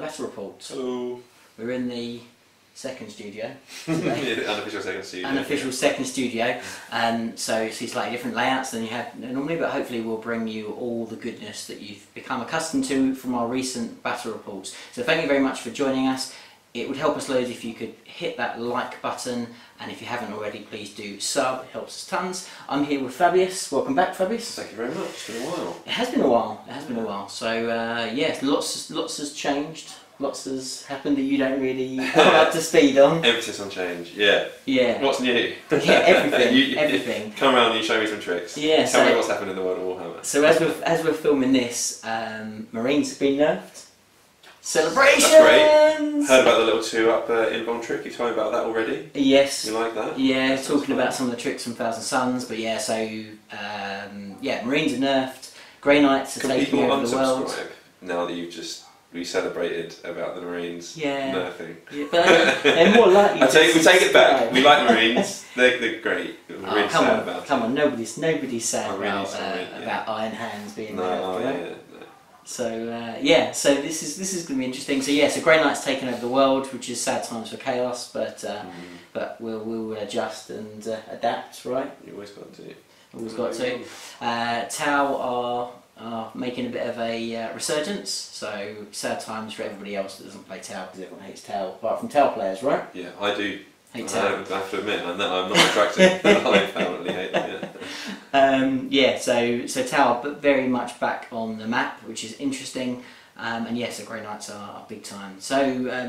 battle report. Hello. We're in the second studio. Unofficial second studio. Unofficial second studio. So it's slightly different layouts than you have normally, but hopefully we'll bring you all the goodness that you've become accustomed to from our recent battle reports. So thank you very much for joining us. It would help us loads if you could hit that like button, and if you haven't already, please do sub. It helps us tons. I'm here with Fabius. Welcome back, Fabius. Thank you very much. It's been a while. It has been a while. It has been a while. So yes, lots has changed. Lots has happened that you don't really come up to speed on. Emphasis on change. Yeah. Yeah. What's new? Yeah, everything. Everything. Come around and you show me some tricks. Yeah. Tell me what's happened in the world of Warhammer. So as we're filming this, Marines have been nerfed. Celebrations! That's great. Heard about the little 2-up inbound trick. You told me about that already. Yes. You like that? Yeah, talking about some of the tricks from Thousand Suns. But yeah, so yeah, Marines are nerfed. Grey Knights are taking over the world. Can people unsubscribe now that you've just celebrated about the Marines nerfing? Yeah, but they're more likely. We take it back. We like Marines. They're great. We're really sad about come on, nobody's sad really about Iron Hands being nerfed. No, Right? yeah. So yeah, so this is going to be interesting. So yeah, so Grey Knight's taken over the world, which is sad times for Chaos, but we'll adjust and adapt, right? You always got to. Always got to. Tau are making a bit of a resurgence, so sad times for everybody else that doesn't play Tau, because everyone hates Tau, apart from Tau players, right? Yeah, I do. Hate I have to admit, I'm not attracted. I apparently hate them. Yeah, so Tau, but very much back on the map, which is interesting. And yes, the Grey Knights are big time. So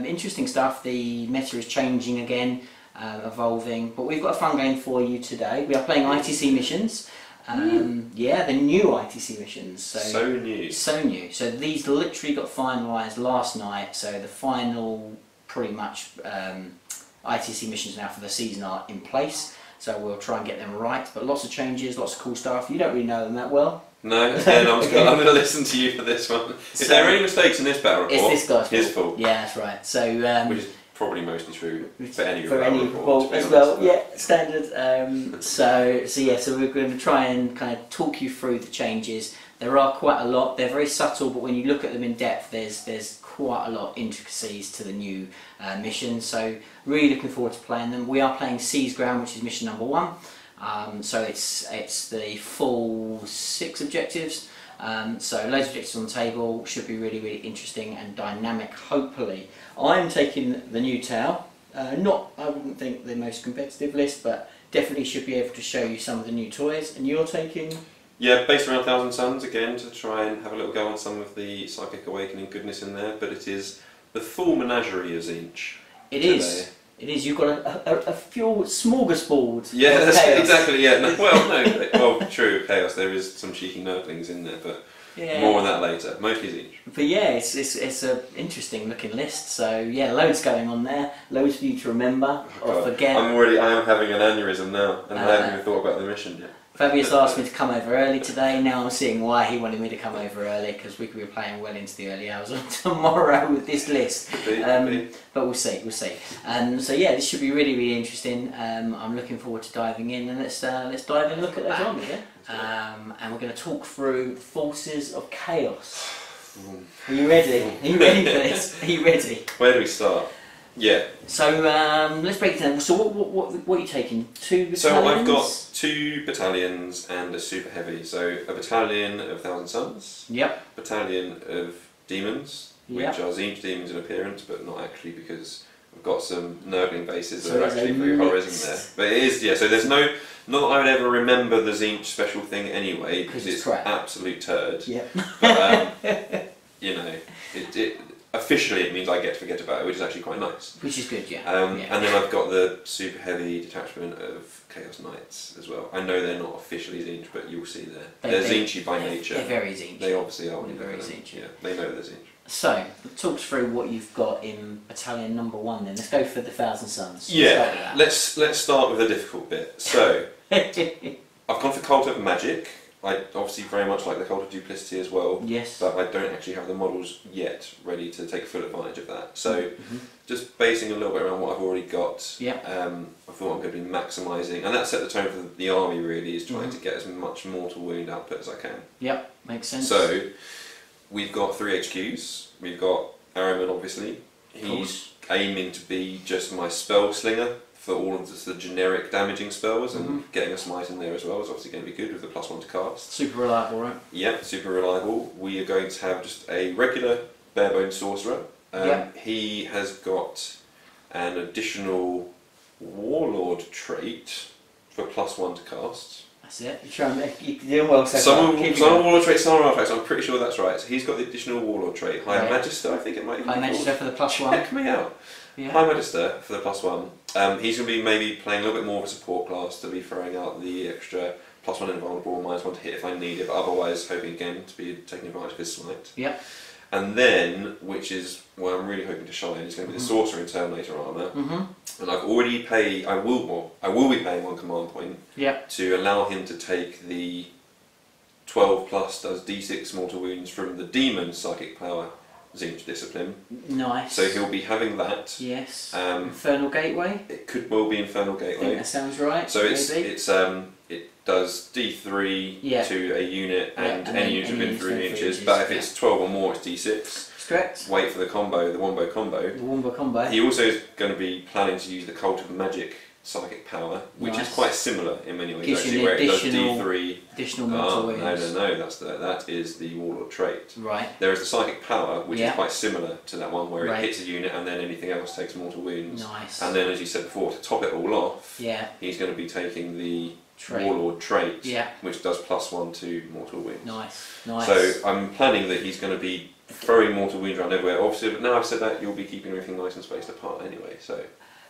interesting stuff. The meta is changing again, evolving. But we've got a fun game for you today. We are playing ITC missions. Yeah, the new ITC missions. So new. So new. So these literally got finalised last night. So the final, pretty much, ITC missions now for the season are in place. So we'll try and get them right. But lots of changes, lots of cool stuff. You don't really know them that well. No, again, I'm going to listen to you for this one. If there are any mistakes in this battle report, it's this guy's his fault. Yeah, that's right. So which is probably mostly true for any battle report as well. Yeah, standard. So we're going to try and kind of talk you through the changes. There are quite a lot. They're very subtle, but when you look at them in depth, there's quite a lot of intricacies to the new mission. So really looking forward to playing them. We are playing Seize Ground, which is mission number 1. So it's the full 6 objectives. So loads of objectives on the table. Should be really interesting and dynamic. Hopefully, I'm taking the new Tau. I wouldn't think the most competitive list, but definitely should be able to show you some of the new toys. And you're taking. Yeah, based around Thousand Suns again, to try and have a little go on some of the Psychic Awakening goodness in there, but it is the full menagerie of Zinch. It is. It is. You've got a full smorgasbord. Yeah, that's exactly. Yeah. No, well, true. Chaos. There is some cheeky nerdlings in there, but more on that later. Mostly Zinch. But yeah, it's a interesting looking list. So yeah, loads going on there. Loads for you to remember or forget. I am having an aneurysm now, and I haven't even thought about the mission yet. Fabius asked me to come over early today. Now I'm seeing why he wanted me to come over early, because we could be playing well into the early hours of tomorrow with this list. But we'll see. So yeah, this should be really interesting. I'm looking forward to diving in, and let's dive in and look at those armies. And we're going to talk through Forces of Chaos. Are you ready? Are you ready for this? Are you ready? Where do we start? Yeah. So let's break it down. So what are you taking? 2 battalions? So I've got 2 battalions and a super heavy. So a battalion of Thousand Suns. Yep. Battalion of demons, which are Zinch demons in appearance, but not actually, because I've got some nurgling bases that are actually pretty horrorizing there. But it is, yeah. So there's not that I would ever remember the Zinch special thing anyway, because it's absolute turd. Yeah. But you know, officially it means I get to forget about it, which is actually quite nice. Which is good, yeah. And then I've got the super heavy detachment of Chaos Knights as well. I know they're not officially Zinch, but you'll see they're Zinchy by nature. They're very Zinch. They obviously are. They're very Zinch. Yeah, they know they're Zinch. So, talk us through what you've got in battalion number 1 then. Let's go for the Thousand Suns. Yeah, let's start with the difficult bit. So, I've gone for Cult of Magic. I obviously very much like the Cult of Duplicity as well. Yes. But I don't actually have the models yet ready to take full advantage of that. So, just basing a little bit around what I've already got. Yeah. I thought I'm going to be maximising, and that set the tone for the army really, is trying to get as much mortal wound output as I can. Yep, makes sense. So, we've got 3 HQs. We've got Araman, obviously. He's aiming to be just my spell slinger for all of the generic damaging spells, and getting a smite in there as well is obviously going to be good with the +1 to cast. Super reliable, right? Yeah, super reliable. We are going to have just a regular barebone sorcerer. He has got an additional warlord trait for +1 to cast. That's it. You're trying to make, you're doing well so far. Some warlord traits, some artifacts. I'm pretty sure that's right. So he's got the additional warlord trait. High Magister, I think it might be. High Magister for the +1. Check me out. Yeah. High Magister for the +1. He's going to be maybe playing a little bit more of a support class to be throwing out the extra +1 invulnerable, -1 to hit if I need it, but otherwise hoping again to be taking advantage of his smite. Yeah. And then, which is where I'm really hoping to shine, is going to be the Sorcerer and Terminator armour. And I've already paid, I will be paying 1 command point to allow him to take the 12 plus does d6 mortal wounds from the demon psychic power Zinch discipline. Nice. So he'll be having that. Yes. Infernal Gateway. It could well be Infernal Gateway. I think that sounds right. So it does D3 to a unit and any unit within 3 inches. But if it's 12 or more, it's D6. That's correct. Wait for the combo, the Wombo combo. The Wombo combo. He also is going to be planning to use the Cult of Magic psychic power, which is quite similar in many ways. Gives actually, you where it does additional, D3. Additional mortal wounds. No, that is the Warlord trait. Right. There is the psychic power, which is quite similar to that one, where it hits a unit and then anything else takes mortal wounds. Nice. And then, as you said before, to top it all off, he's going to be taking the Warlord trait, which does +1 to mortal wounds. Nice, nice. So I'm planning that he's going to be throwing mortal wounds around everywhere. Obviously, but now I've said that, you'll be keeping everything nice and spaced apart anyway. So.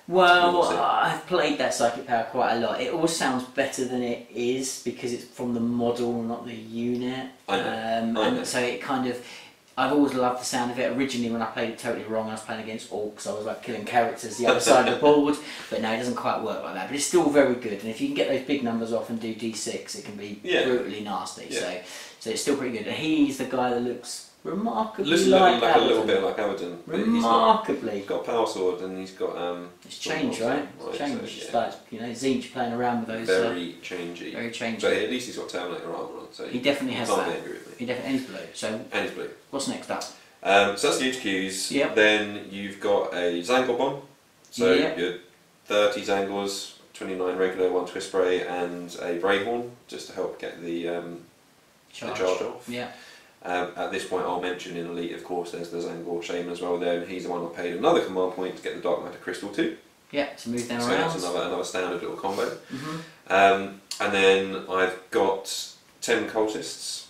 Well, I've played that psychic power quite a lot. It always sounds better than it is because it's from the model, not the unit. I know. And so it kind of, I've always loved the sound of it. Originally, when I played it totally wrong, I was playing against orcs. I was like killing characters the other side of the board. But no, it doesn't quite work like that. But it's still very good. And if you can get those big numbers off and do D6, it can be brutally nasty. Yeah. So it's still pretty good. And he's the guy that looks remarkably like a little bit like Abaddon. Remarkably. He's got a power sword and he's got it's change, right? It's change. It's like, you know, Zinch playing around with those. Very changey. Very changey. But at least he's got Terminator armor on, so he definitely has that. Agree with me. He definitely, and he's blue. So and he's blue. What's next up? So that's the HQs. Yep. Then you've got a Zangor bomb. So you're 30 Zangors, 29 regular, 1 twist spray, and a Brayhorn just to help get the charge off. Yeah. At this point, I'll mention in Elite, of course, there's the Zangor Shaman as well there, and he's the one I paid another command point to get the Dark Matter Crystal too. Yeah, to move them so around. So that's another standard little combo. And then I've got 10 cultists,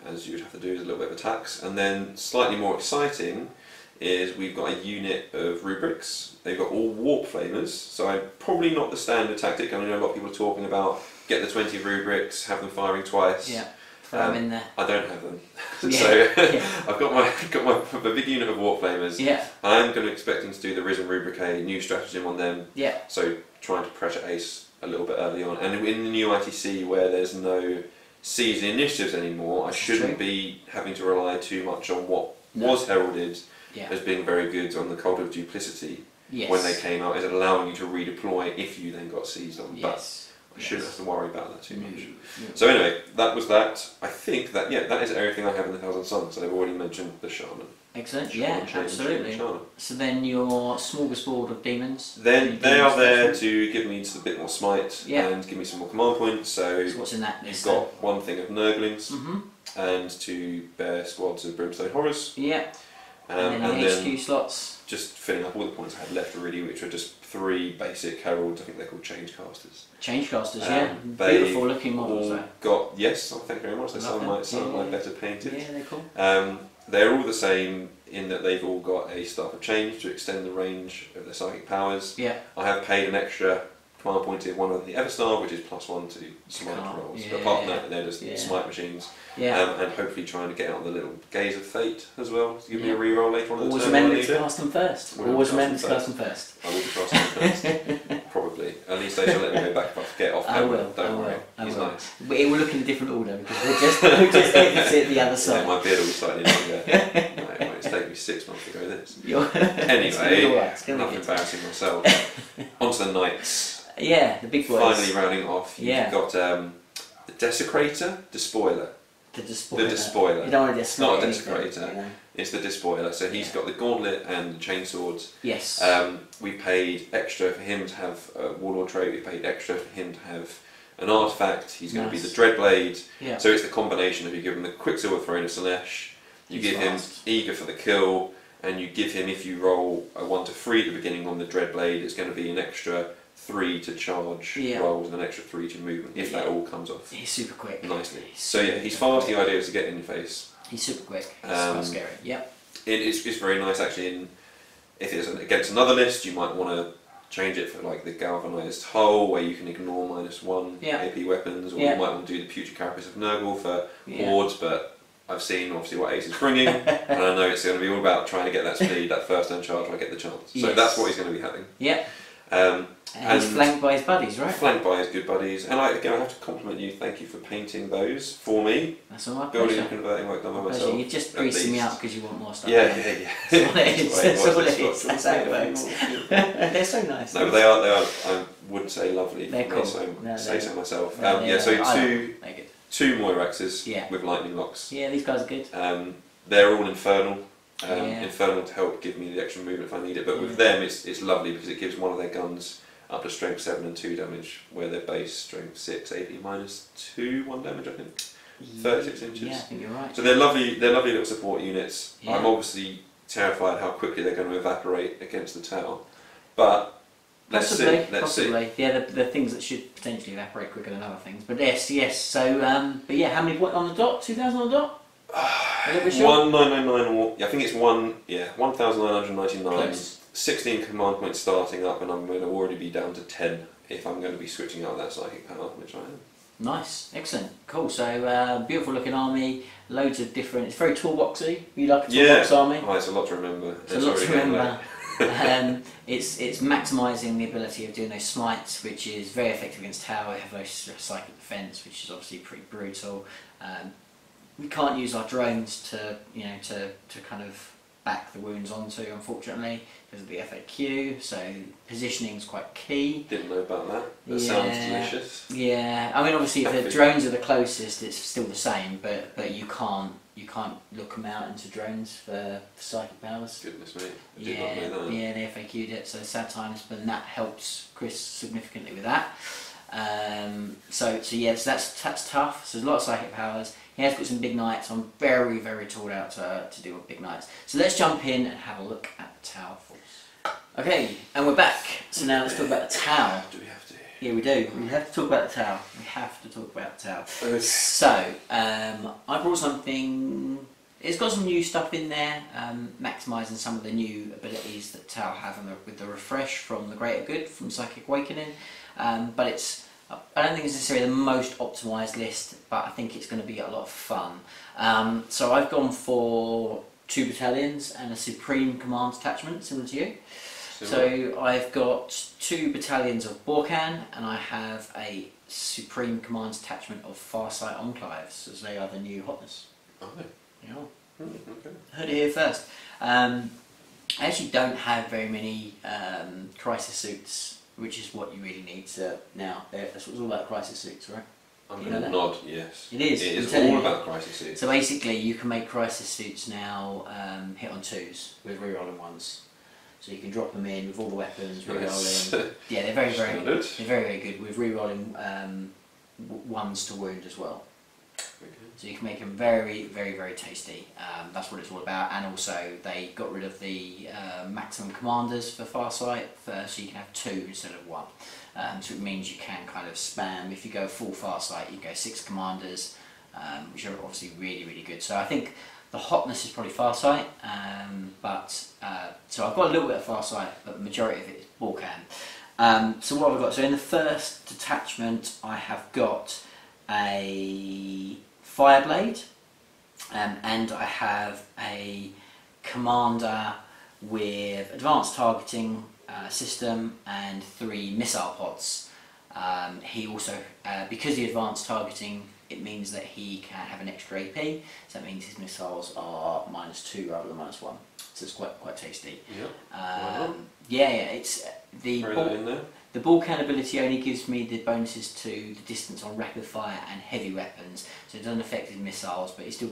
as you would have to do, is a little bit of attacks. And then slightly more exciting is we've got a unit of rubrics. They've got all warp flamers, so I'm probably not the standard tactic. I know a lot of people are talking about get the 20 rubrics, have them firing twice. Yeah. Throw them in there. I don't have them, so I've got my big unit of warp flamers. Yeah. I'm going to expect them to do the Risen Rubric, a new stratagem on them. Yeah. So trying to pressure ace a little bit early on, and in the new ITC where there's no season initiatives anymore, I shouldn't be having to rely too much on what was heralded as being very good on the Cult of Duplicity when they came out, is allowing you to redeploy if you then got seized on. But I shouldn't have to worry about that too much. So anyway, that was that. I think that that is everything I have in the Thousand Suns. So I've already mentioned the Shaman. Excellent. Absolutely. So then your smorgasbord of demons. Then they are there to give me just a bit more smite and give me some more command points. So what's in that list? You've got one thing of Nurglings and 2 bear squads of Brimstone Horrors. Yeah. And then HQ slots. Just filling up all the points I had left already, which are just 3 basic heralds. I think they're called Change Casters. Change Casters, beautiful looking models. Thank you very much. They're some of my better painted. Yeah, they're cool. They're all the same in that they've all got a Staff of Change to extend the range of their psychic powers. Yeah. I have paid an extra command point in one of the Everstar, which is +1 to smite rolls. But apart from that, they're just smite machines. Yeah. And hopefully trying to get out the little Gaze of Fate as well to give me a reroll later on in the turn. Always remember to cast them first. Always remember to cast them first. I will be casting them first. Probably. At least they shall let me go back if I forget off camera. I will. Don't worry. He's nice. But it will look in a different order because we'll just exit the other side. Yeah, my beard will be slightly longer. It's taken me 6 months to grow this. Anyway, enough embarrassing myself. On to the Knights. Yeah, the big boys. Finally rounding off. You've got the Desecrator, Despoiler. The despoiler. The despoiler. You don't want to It's not a anything, desecrator. You know? It's the despoiler. So he's got the gauntlet and the chainswords. Yes. We paid extra for him to have a warlord trait. We paid extra for him to have an artifact. He's going to be the Dreadblade. Yeah. So it's the combination of you give him the Quicksilver Throne of Slanesh, you give him Eager for the Kill, and you give him, if you roll a 1 to 3 at the beginning on the Dreadblade, it's going to be an extra 3 to charge rolls and an extra 3 to movement, if that all comes off. He's super quick. Nicely. So yeah, he's fast. The idea is to get in your face. He's super quick. He's quite scary. Yep. It's very nice actually. If it's against another list, you might want to change it for like the galvanised hull, where you can ignore -1 AP weapons, or you might want to do the Putrid Carapace of Nurgle for hordes. But I've seen obviously what Ace is bringing, and I know it's going to be all about trying to get that speed, that first turn charge, where I get the chance. So that's what he's going to be having. Yep. And he's flanked by his buddies, right? Flanked by his good buddies. And again, I have to compliment you. Thank you for painting those for me. That's all right. Building and converting work done by myself. You're just greasing me up because you want more stuff. Yeah. That's all it is. That's how it works. They're so nice. No, but they are. I would say lovely. They're cool. Say so myself. So two Moiraxes with lightning locks. Yeah, these guys are good. They're all infernal. Infernal to help give me the extra movement if I need it. But with them, it's lovely because it gives one of their guns up to strength 7 and 2 damage, where their base strength 6, AP -2, 1 damage, I think. 36 inches. Yeah, I think you're right. So they're lovely little support units. Yeah. I'm obviously terrified how quickly they're going to evaporate against the tower. But let's see. Yeah, the things that should potentially evaporate quicker than other things. But yes. So, but yeah, how many on the dot? 2,000 on the dot? 1999, or I think it's 1,999. 16 command points starting up, and I'm going to already be down to 10 if I'm going to be switching out that psychic power, which I am. Nice, excellent, cool. So beautiful looking army, loads of different. It's very toolboxy. You like a toolbox army? Oh, it's a lot to remember. It's a lot to remember. It's maximising the ability of doing those smites, which is very effective against tower. We have those psychic defence, which is obviously pretty brutal. We can't use our drones to kind of back the wounds onto, unfortunately, because of the FAQ. So positioning is quite key. Didn't know about that. That sounds delicious. Yeah, I mean obviously if the drones are the closest, it's still the same, but you can't look them out into drones for psychic powers. Goodness me, I did not know that. Yeah, they FAQ'd it, so sad times, but that helps Chris significantly with that. So that's tough. So there's a lot of psychic powers. He has got some big knights. I'm very, very tooled out to deal with big knights. So let's jump in and have a look at the tower force. Okay, and we're back. So now let's talk about the tower. Do we have to? Yeah, we do. We have to talk about the tower. We have to talk about the tower. Okay. So I brought something. It's got some new stuff in there, maximising some of the new abilities that tower have with the refresh from the Greater Good from Psychic Awakening. But I don't think it's necessarily the most optimised list, but I think it's going to be a lot of fun. So I've gone for 2 battalions and a Supreme Command detachment, similar to you. So I've got 2 battalions of Borkan, and I have a Supreme Command detachment of Farsight Enclaves, as they are the new hotness. Okay. Yeah. Okay. Heard it here first. I actually don't have very many crisis suits, which is what you really need now. That's what it's all about, crisis suits, right? I'm going to nod, yes. It is. It is all about crisis suits. So basically, you can make crisis suits now hit on 2s with rerolling 1s. So you can drop them in with all the weapons, rerolling. Yeah, they're very, very good. They're very, very good with rerolling 1s to wound as well. Okay. So you can make them very, very, very tasty. That's what it's all about. And also, they got rid of the maximum commanders for Farsight, so you can have 2 instead of 1. So it means you can kind of spam. If you go full Farsight, you go 6 commanders, which are obviously really, really good. So I think the hotness is probably Farsight, so I've got a little bit of Farsight, but the majority of it is Borkan. So what have I got? So in the first detachment, I have got a Fireblade, and I have a commander with advanced targeting system and 3 missile pods. He also, because the advanced targeting, it means that he can have an extra AP, so that means his missiles are -2 rather than -1. So it's quite tasty. Yeah. Yeah, it's the The ball can ability only gives me the bonuses to the distance on rapid fire and heavy weapons, so it doesn't affect his missiles, but it's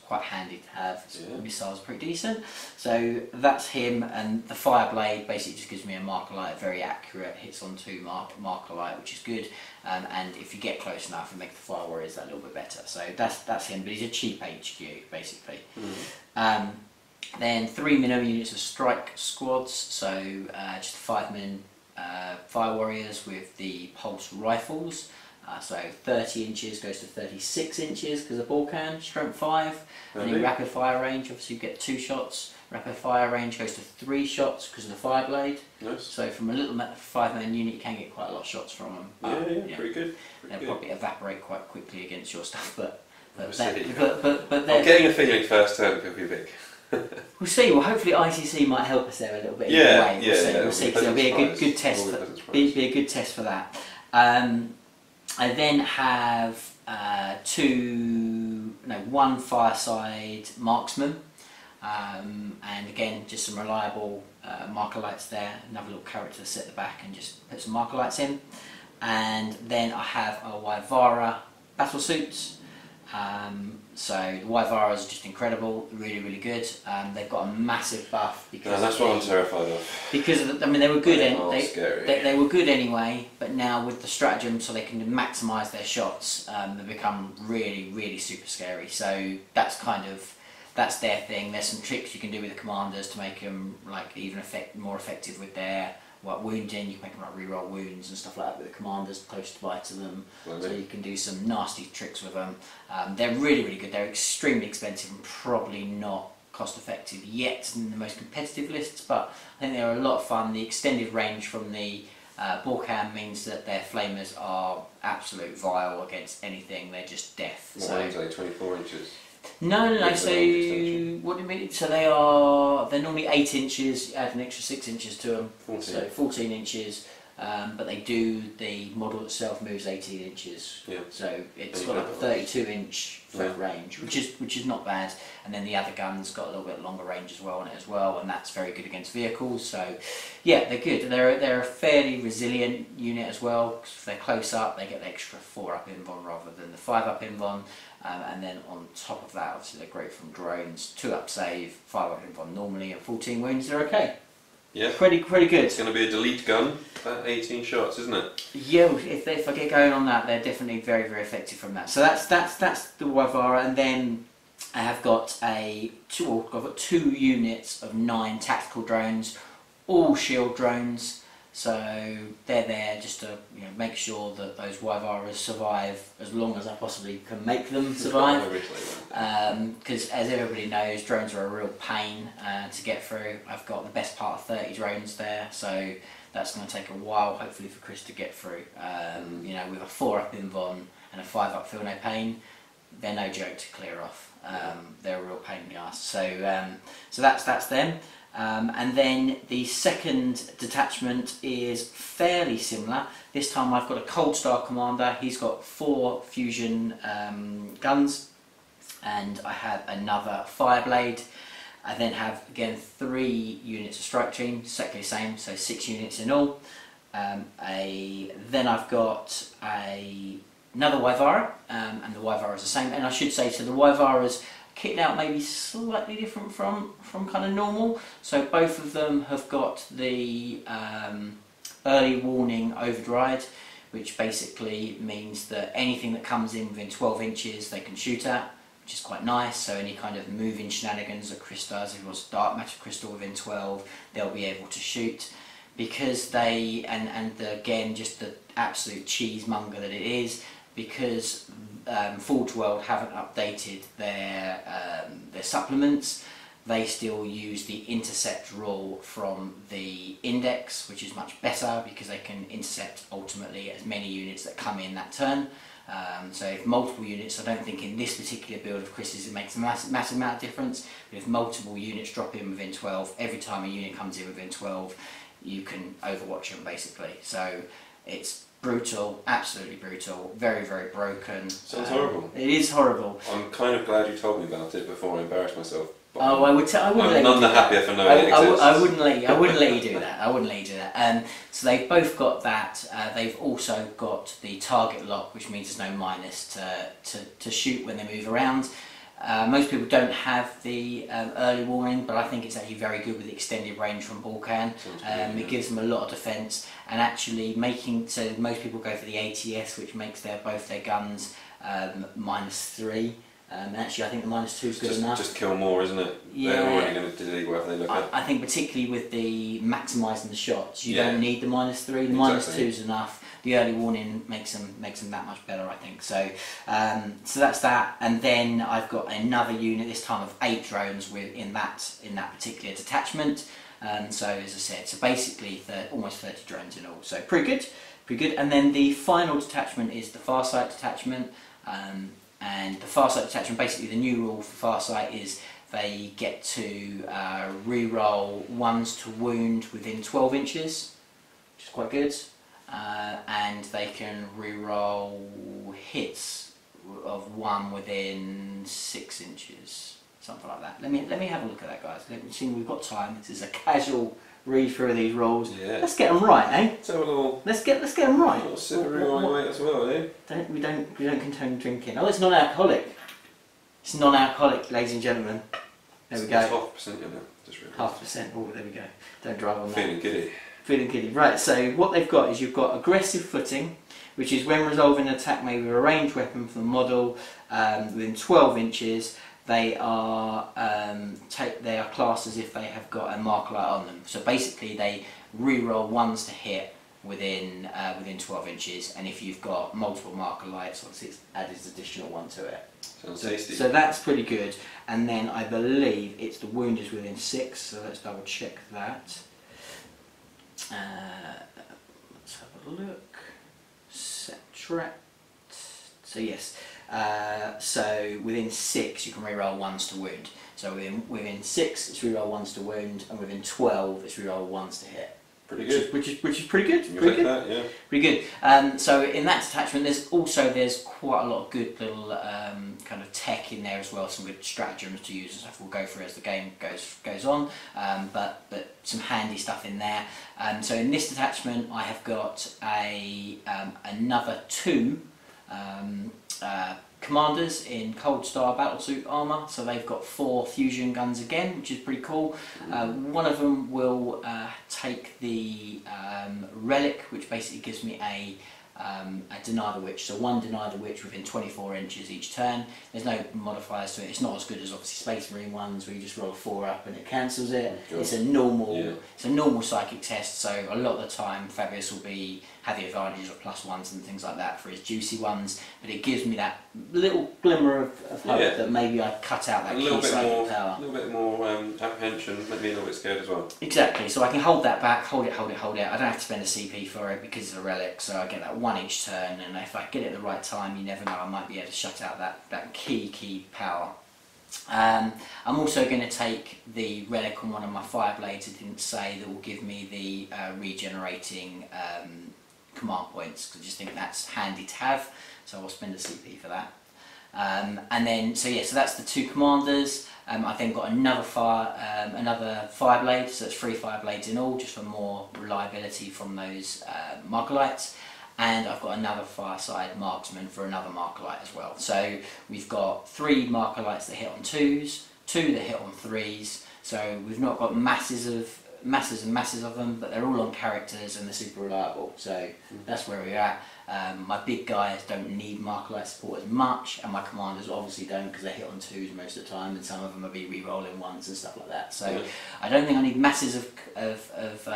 quite handy to have. Missiles are pretty decent. So that's him, and the fire blade basically just gives me a marker light, very accurate, hits on 2 marker light, which is good. And if you get close enough, it makes the fire warriors that little bit better. So that's him, but he's a cheap HQ basically. Then 3 minimum units of strike squads, so just 5-man fire warriors with the pulse rifles. So 30 inches goes to 36 inches because of ball can, strength 5. And in rapid fire range, obviously you get 2 shots. Rapid fire range goes to 3 shots because of the fire blade. Nice. So from a little 5-man unit, you can get quite a lot of shots from them. Yeah, pretty good. They'll probably evaporate quite quickly against your stuff, but I'm getting a feeling first turn could be big. We'll see. Well, hopefully ITC might help us there a little bit. Yeah, We'll see. Because it'll be a good test. Be a good test for that. I then have 1 fireside marksman, and again just some reliable marker lights there. Another little character to set the back and just put some marker lights in. And then I have a Wyvara battle suits. So the Wyvaras are just incredible, really good. They've got a massive buff because that's what I'm terrified of. Because of the, I mean, they were good. They were good anyway, but now with the stratagem, so they can maximise their shots, they become really super scary. So that's their thing. There's some tricks you can do with the commanders to make them like even more effective with their wounding. You can make them like reroll wounds and stuff like that with the commanders close by to them. So you can do some nasty tricks with them. They're really good. They're extremely expensive and probably not cost effective yet in the most competitive lists, but I think they're a lot of fun. The extended range from the ball can means that their flamers are absolute vile against anything. They're just death. What range are they? 24 inches? No. So what do you mean? So they're normally 8 inches. Add an extra 6 inches to them. 14. So 14 inches. But the model itself moves 18 inches. Yeah. So it's got like a 32-inch threat range, which is not bad. And then the other gun's got a little bit longer range as well on it as well, and that's very good against vehicles. So yeah, they're good. They're a fairly resilient unit as well, because if they're close up, they get the extra 4-up invuln rather than the 5-up invuln. And then on top of that, obviously they're great from drones, 2-up save, 5-up invuln normally, and 14 wounds. They're okay. Yeah. Pretty good. It's going to be a delete gun, about 18 shots, isn't it? Yeah, if I get going on that, they're definitely very effective from that. So that's the Wyvara, and then I have got I've got 2 units of 9 tactical drones, all shield drones. So they're there just to make sure that those Wyvaras survive as long as I possibly can make them survive. Because as everybody knows, drones are a real pain to get through. I've got the best part of 30 drones there, so that's going to take a while, hopefully, for Chris to get through. With a 4-up invuln and a 5-up feel no pain, they're no joke to clear off. They're a real pain in the ass. So that's them. And then the second detachment is fairly similar. This time I've got a Cold Star commander. He's got 4 fusion guns, and I have another Fireblade. I then have again 3 units of strike team, exactly the same, so 6 units in all. Then I've got another Wyvara, and the Wyvara is the same. And I should say, so the Wyvara's kitted out maybe slightly different from kind of normal. So both of them have got the early warning override, which basically means that anything that comes in within 12 inches they can shoot at, which is quite nice. So any kind of moving shenanigans that Chris does, if it was dark matter crystal within 12, they'll be able to shoot. Because they, again, just the absolute cheesemonger that it is, because Forge World haven't updated their supplements, they still use the intercept rule from the index, which is much better because they can intercept ultimately as many units that come in that turn. So if multiple units, I don't think in this particular build of Chris's it makes a massive amount of difference, but if multiple units drop in within 12, every time a unit comes in within 12, you can overwatch them basically. So it's brutal, absolutely brutal, very broken. Sounds horrible. It is horrible. I'm kind of glad you told me about it before I embarrassed myself. Oh, I wouldn't I'm let you none do the that. happier for knowing it exists. I wouldn't let you do that. I wouldn't let you do that. So they've both got that. They've also got the target lock, which means there's no minus to shoot when they move around. Most people don't have the early warning, but I think it's actually very good with extended range from ball can. It gives them a lot of defence, and actually so most people go for the ATS, which makes both their guns -3. Actually, I think the -2 is good enough. Just kill more, isn't it? Yeah. They're already going to delete whatever they look at. I think particularly with the maximising the shots, you Yeah. don't need the -3. The Exactly. -2 is enough. The early warning makes them that much better, I think. So, so that's that. And then I've got another unit this time of 8 drones in that particular detachment. So as I said, so basically almost 30 drones in all. So pretty good, pretty good. And then the final detachment is the Farsight detachment. And the Farsight detachment, basically the new rule for Farsight is they get to re-roll 1s to wound within 12 inches, which is quite good. And they can re-roll hits of 1 within 6 inches, something like that. Let me have a look at that, guys. Let me see. We've got time. This is a casual read through these rules. Yeah. Let's get them right, eh? Let's have a little. Let's get them right. A little sippery on my way as well, eh? We don't condone drinking. Oh, it's non-alcoholic. It's non-alcoholic, ladies and gentlemen. There we go. It's 0.5%, you know. Just realised. 0.5%. Oh, there we go. Don't drive on that. Feeling giddy. Feeling giddy. Right, so what they've got is you've got aggressive footing, which is when resolving an attack made with a ranged weapon from the model within 12 inches, they are classed as if they have got a marker light on them. So basically they re-roll 1s to hit within 12 inches, and if you've got multiple marker lights, obviously it's added an additional 1 to it. Sounds tasty. So that's pretty good. And then I believe it's the wound is within 6, so let's double check that. Let's have a look. Subtract. So yes. So within 6 you can reroll 1s to wound. So within 6 it's reroll 1s to wound, and within 12 it's reroll 1s to hit. Pretty good. Which is pretty good. You Pretty like good. that, yeah. Pretty good. So in that detachment, there's quite a lot of good little kind of tech in there as well. Some good stratagems to use and stuff. We'll go through as the game goes on. But some handy stuff in there. So in this detachment, I have got another 2 commanders in Cold Star battlesuit armour, so they've got 4 fusion guns again, which is pretty cool. One of them will take the relic, which basically gives me a deny the witch, so 1 deny the witch within 24 inches each turn. There's no modifiers to it. It's not as good as obviously Space Marine ones where you just roll a 4 up and it cancels it. Sure. It's a normal psychic test, so a lot of the time Fabius will have the advantages of +1s and things like that for his juicy ones, but it gives me that little glimmer of hope that maybe I cut out that key psychic power. A little bit more apprehension, maybe a little bit scared as well. Exactly, so I can hold that back, hold it. I don't have to spend a CP for it because it's a relic, so I get that 1 each turn, and if I get it at the right time, you never know, I might be able to shut out that key power. I'm also going to take the relic on one of my Fireblades. It didn't say that will give me the regenerating command points, because I just think that's handy to have, so I'll spend a CP for that. And then, so that's the 2 commanders. I've then got another Fireblade, so it's 3 Fireblades in all, just for more reliability from those marker lights. And I've got another Fireside Marksman for another marker light as well. So we've got 3 marker lights that hit on 2s, 2 that hit on 3s. So we've not got masses and masses of them, but they're all on characters and they're super reliable. So that's where we're at. My big guys don't need marker light support as much, and my commanders obviously don't, because they hit on 2s most of the time, and some of them will be re-rolling 1s and stuff like that. So I don't think I need masses of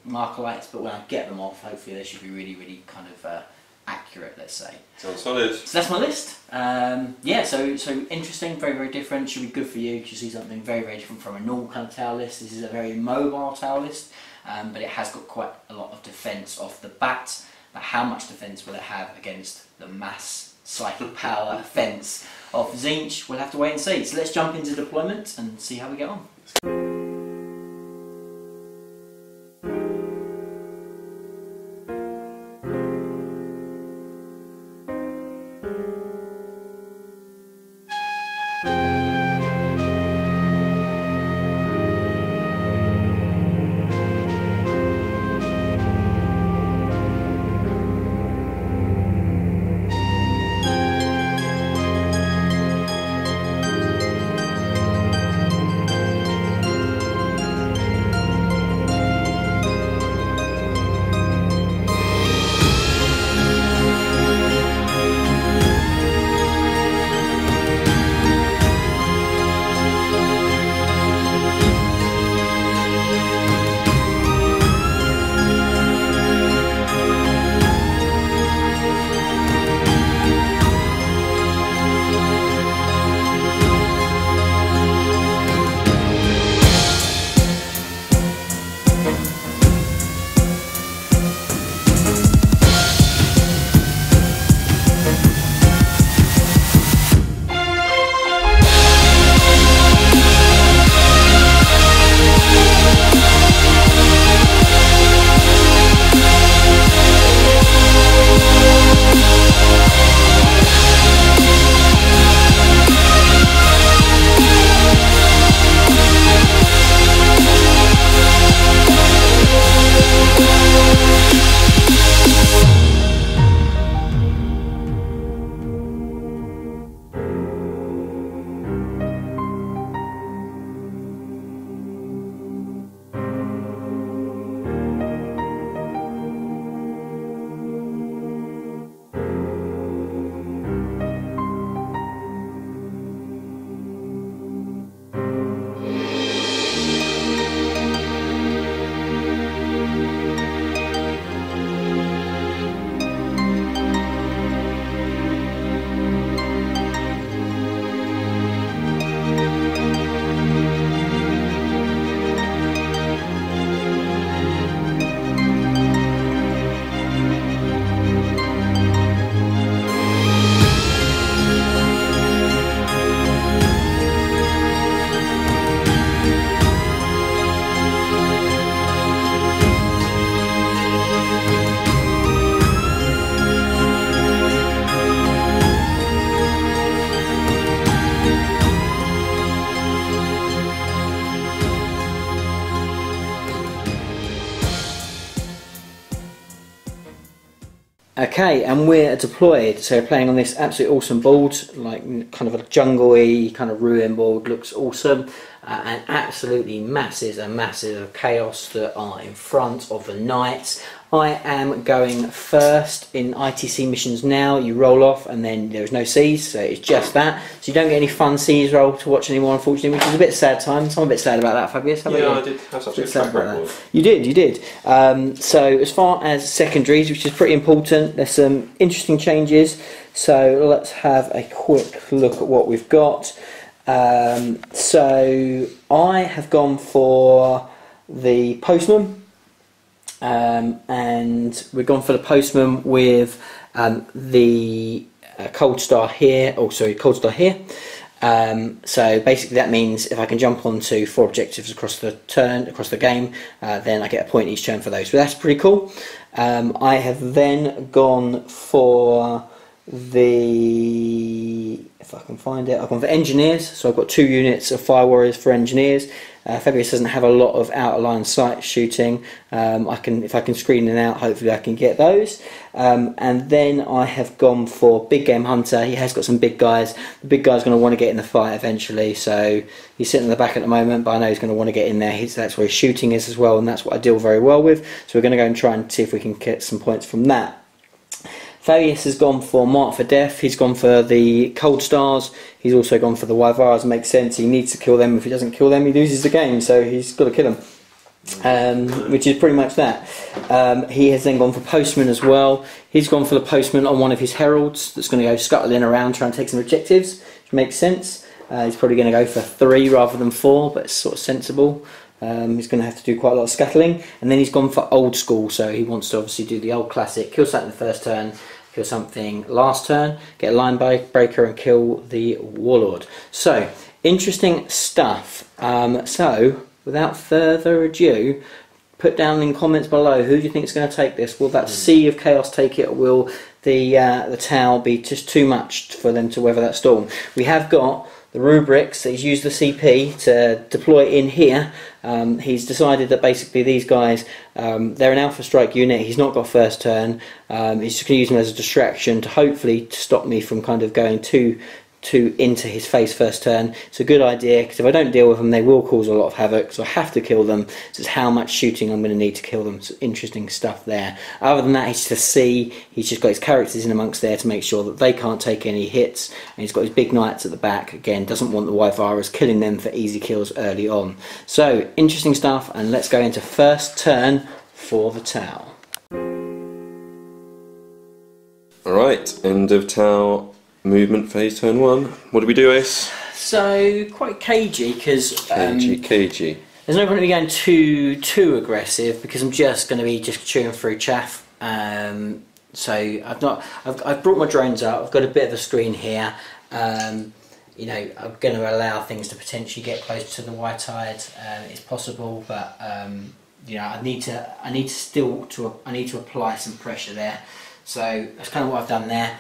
marker lights, but when I get them off, hopefully they should be really kind of accurate, let's say. Sounds solid. So that's my list. So interesting, very different. Should be good for you, because you see something very different from a normal kind of tower list. This is a very mobile tower list, but it has got quite a lot of defence off the bat. But how much defence will it have against the mass psychic power offence of Tzeentch? We'll have to wait and see. So let's jump into deployment and see how we get on. Okay, and we're deployed, so we're playing on this absolutely awesome board, like kind of a jungle-y, kind of ruin board, looks awesome, and absolutely masses and masses of chaos that are in front of the knights. I am going first in ITC missions now. You roll off and then there's no C's, so it's just that. So you don't get any fun C's roll to watch anymore, unfortunately, which is a bit sad times. I'm a bit sad about that, Fabius. How about you? I did have such a track record. You did. So as far as secondaries, which is pretty important, there's some interesting changes. So let's have a quick look at what we've got. So I have gone for the postman. And we've gone for the postman with the cold star here, cold star here. So basically that means if I can jump onto 4 objectives across the game, then I get a point each turn for those. So that's pretty cool. I have then gone for if I can find it, I've gone for engineers. So I've got 2 units of fire warriors for engineers. Fabius doesn't have a lot of outer line sight shooting. If I can screen them out, hopefully I can get those. And then I have gone for big game hunter. He has got some big guys. The big guy's going to want to get in the fight eventually, so he's sitting in the back at the moment, but I know he's going to want to get in there. That's where his shooting is as well, and that's what I deal very well with. So we're going to go and try and see if we can get some points from that. Fabius has gone for Mark for Death. He's gone for the Cold Stars. He's also gone for the Wyvaras. Makes sense. He needs to kill them. If he doesn't kill them, he loses the game. So he's got to kill them, which is pretty much that. He has then gone for Postman as well. He's gone for the Postman on one of his heralds. That's going to go scuttling around, trying to take some objectives, which makes sense. He's probably going to go for 3 rather than 4, but it's sort of sensible. He's going to have to do quite a lot of scuttling, and then he's gone for old school, so he wants to obviously do the old classic, kill something the first turn, kill something last turn, get a line breaker and kill the warlord. So interesting stuff. So without further ado, put down in comments below who do you think is going to take this. Will that Sea of Chaos take it, or will the Tau be just too much for them to weather that storm? We have got the rubrics. He's used the CP to deploy in here. He's decided that basically these guys, they're an Alpha Strike unit. He's not got first turn. He's just going to use them as a distraction to hopefully stop me from kind of going too into his face first turn. It's a good idea, because if I don't deal with them, they will cause a lot of havoc, so I have to kill them. So it's how much shooting I'm going to need to kill them. It's interesting stuff there. Other than that, he's just a C. He's just got his characters in amongst there to make sure that they can't take any hits, and he's got his big knights at the back. Again, doesn't want the Wyvaras killing them for easy kills early on. So interesting stuff, and let's go into first turn for the Tau. Alright, end of Tau movement phase, turn 1. What do we do, Ace? So quite cagey, because cagey. There's no point in me going too aggressive, because I'm just going to be chewing through chaff. So I've brought my drones out. I've got a bit of a screen here. You know, I'm going to allow things to potentially get close to the white tide. It's possible, but you know, I need to apply some pressure there. So that's kind of what I've done there.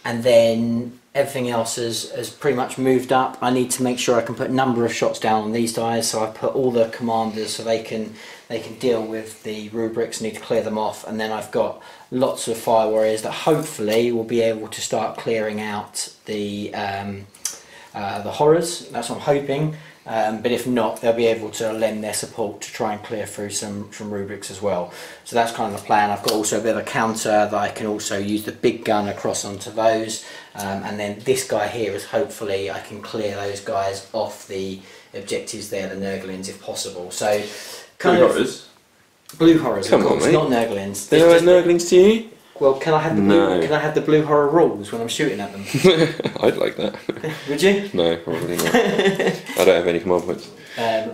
And then everything else has pretty much moved up. I need to make sure I can put a number of shots down on these guys, so I put all the commanders so they can deal with the rubrics. I need to clear them off, and then I've got lots of fire warriors that hopefully will be able to start clearing out the horrors. That's what I'm hoping. But if not, they'll be able to lend their support to try and clear through some rubrics as well. So that's kind of the plan. I've got also a bit of a counter that I can also use the big gun across onto those, and then this guy here is hopefully I can clear those guys off the objectives there, the Nurglings, if possible. So Blue horrors? Blue horrors, come of course, on, mate. not Nurglings. There are Nurglings to you? Well, can I have the can I have the blue horror rules when I'm shooting at them? I'd like that. Would you? No, probably not. I don't have any command points.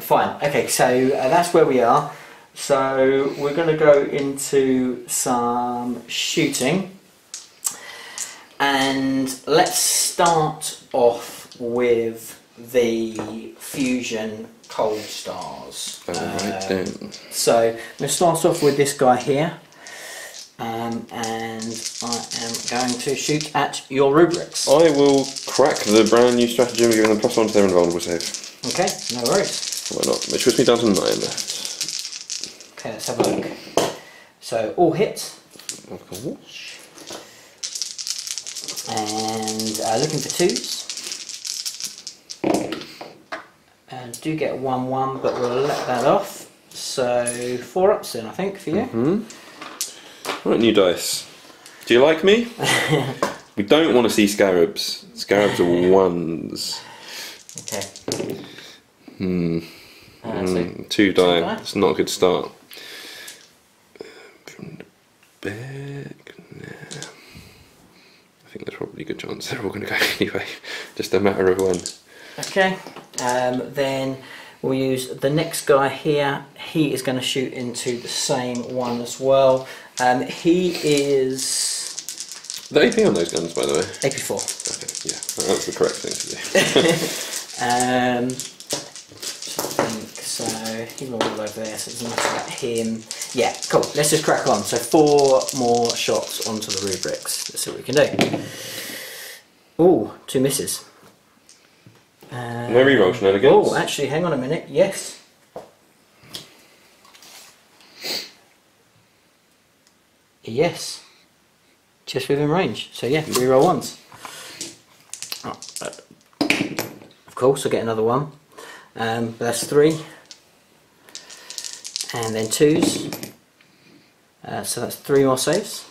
Fine. Okay, so that's where we are. So we're going to go into some shooting, and let's start off with the Fusion Cold Stars. Right then. So I'm going to start off with this guy here. And I am going to shoot at your rubrics. I will crack the brand new stratagem, giving them +1 to their invulnerable save. Okay, no worries. Why not? Which puts me down to 9 left. Okay, let's have a look. So all hits. Of course. And looking for 2s. And do get 1-1, but we'll let that off. So 4 ups then, I think, for you. Right, new dice. Do you like me? We don't want to see scarabs. Scarabs are 1s. Okay. So 2 die. It's not a good start. From the back. Nah. I think there's probably a good chance they're all going to go anyway. Just a matter of when. Okay. Then we'll use the next guy here. He is going to shoot into the same one as well. He is... The AP on those guns, by the way? AP4. Okay, yeah, that's the correct thing to do. So he rolled all over there, so it doesn't matter about him. Yeah, cool. Let's just crack on. So 4 more shots onto the rubrics. Let's see what we can do. Ooh, 2 misses. No reroll shenanigans. Oh, actually, hang on a minute. Yes. Yes. Just within range. So yeah, reroll 1s. Of course, I'll get another 1. But that's 3. And then 2s. So that's 3 more saves.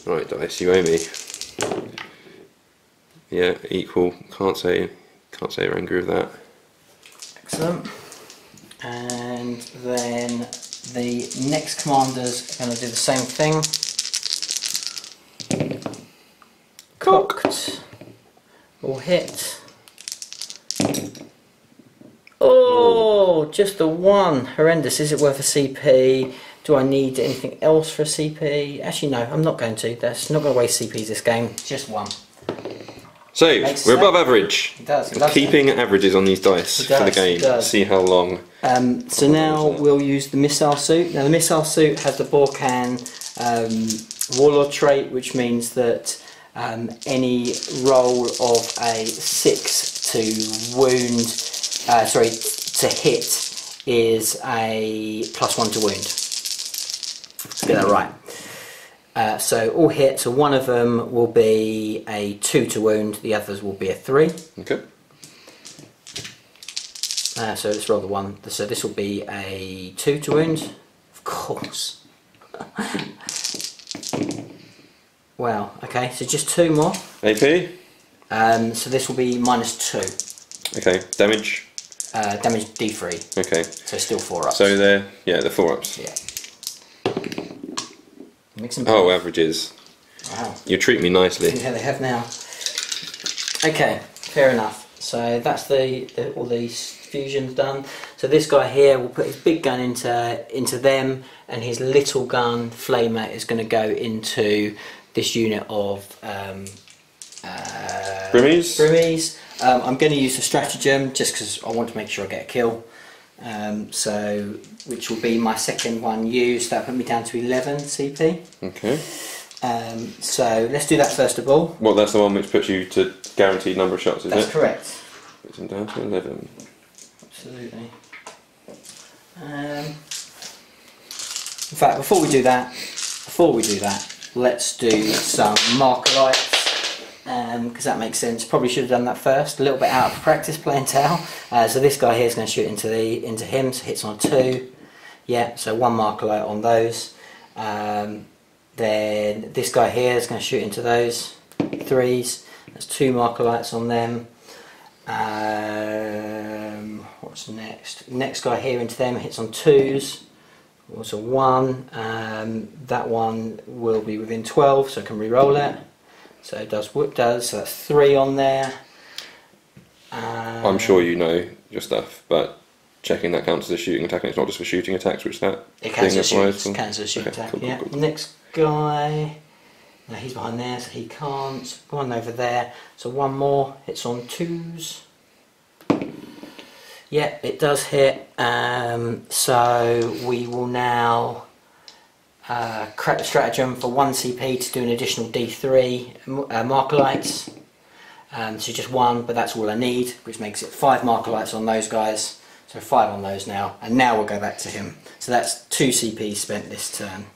Right, dice, you owe me. Yeah, equal. Can't say you're angry with that. Excellent. And then the next commander's going to do the same thing. Cocked. All hit. Oh, just a 1. Horrendous. Is it worth a CP? Do I need anything else for a CP? Actually, no, I'm not going to. That's not going to waste CPs this game. Just 1. Save. We're above average. It does. Keeping averages on these dice for the game. See how long. So now we'll use the missile suit. Now the missile suit has the Borkan warlord trait, which means that any roll of a 6 to wound, to hit is a +1 to wound. Let's get that right. So all hit, so one of them will be a 2 to wound, the others will be a 3. Okay. So let's roll the 1. So this will be a 2 to wound, of course. Wow, okay, so just 2 more. AP? So this will be -2. Okay, damage? Damage D3. Okay. So still 4 ups. So they're 4 ups. Yeah. Oh, averages. Wow. You treat me nicely. Yeah, they have now. Okay, fair enough. So that's all these fusions done. So this guy here will put his big gun into them, and his little gun flamer is going to go into this unit of Brimmies. I'm going to use the stratagem just because I want to make sure I get a kill. So which will be my second one used. That'll put me down to 11 CP. Okay. So let's do that first of all. Well, that's the one which puts you to guaranteed number of shots, isn't it? That's correct. Puts him down to 11. Absolutely. In fact, before we do that, let's do some marker lights. Because that makes sense. Probably should have done that first. A little bit out of practice playing Tau. So this guy here is going to shoot into him. So hits on 2. Yeah. So 1 marker light on those. Then this guy here is going to shoot into those 3s. That's 2 marker lights on them. What's next? Next guy here into them hits on 2s. Also 1. That one will be within 12, so I can re-roll it. So it does what it does, so that's 3 on there. I'm sure you know your stuff, but checking that counts as a shooting attack, and it's not just for shooting attacks, which that it counts as a shooting attack, cool, yeah. Cool. Next guy, no, he's behind there, so he can't. 1 over there, so 1 more, hits on 2s. Yeah, it does hit, so we will now crack the stratagem for 1 CP to do an additional D3 marker lights. So just 1, but that's all I need, which makes it 5 marker lights on those guys. So 5 on those now, and now we'll go back to him. So that's 2 CP spent this turn.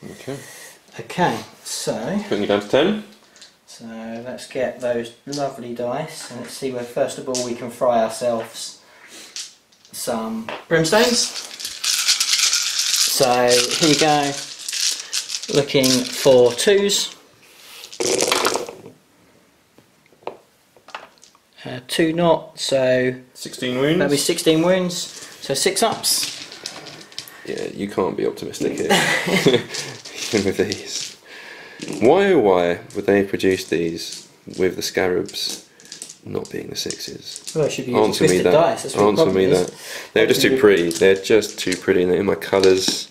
Okay. Okay, so Putting you down to 10. So let's get those lovely dice and let's see where first of all we can fry ourselves some brimstones. So here we go, looking for 2s. 2 not, so 16 wounds. that'll be 16 wounds, so 6 ups. Yeah, you can't be optimistic here, even with these. Why oh why would they produce these with the scarabs not being the 6s? Well, it should be twisted dice. That's what Answer me that. They're just too pretty. They're just too pretty in my colours.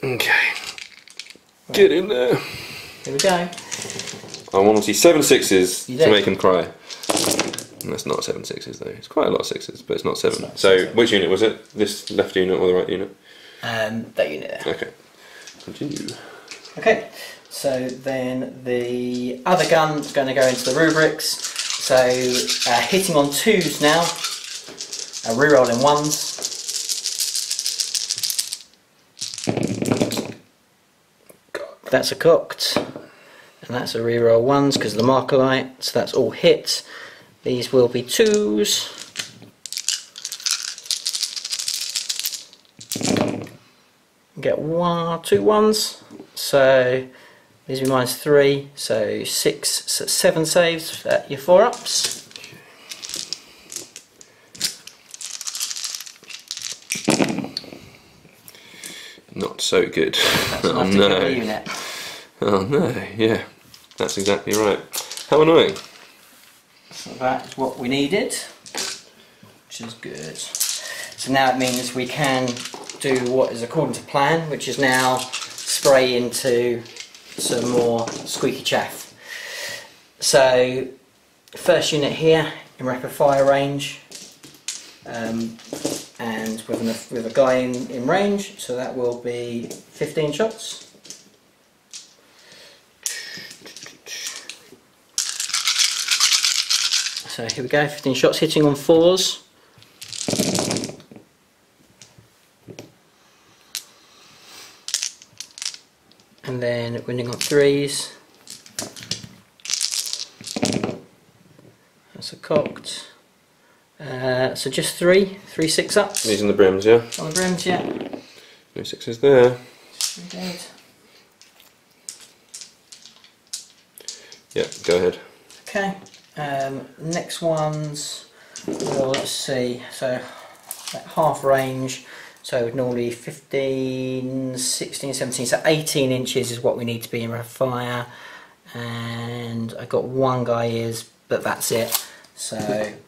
Okay. Get in there. Here we go. I want to see 7 6s You to do. make them cry. And that's not 7 6s though. It's quite a lot of 6s, but it's not 7. It's not So 7. which unit was it? This left unit or the right unit? That unit there. Okay. Continue. Okay, so then the other gun's going to go into the rubrics. So hitting on 2s now, rerolling 1s. That's a cocked, and that's a reroll 1s because of the marker light. So that's all hits. These will be 2s. Get 2 1s. So these will be -3, so 6, so 7 saves at your 4 ups. Not so good. That's Oh enough to kill the no. unit. Oh no, yeah. That's exactly right. How annoying. So that is what we needed, which is good. So now it means we can do what is according to plan, which is now spray into some more squeaky chaff. So first unit here in rapid fire range, and with a guy in range, so that will be 15 shots. So here we go, 15 shots hitting on 4s. And then winning on 3s. That's a cocked. So just 3 6 ups. These are the brims, yeah? On the brims, yeah. No 6s there. Dead. Yeah, go ahead. Okay. Next ones, well, let's see. So at half range. So normally 15, 16, 17, so 18 inches is what we need to be in rapid fire. And I got 1 guy is, but that's it. So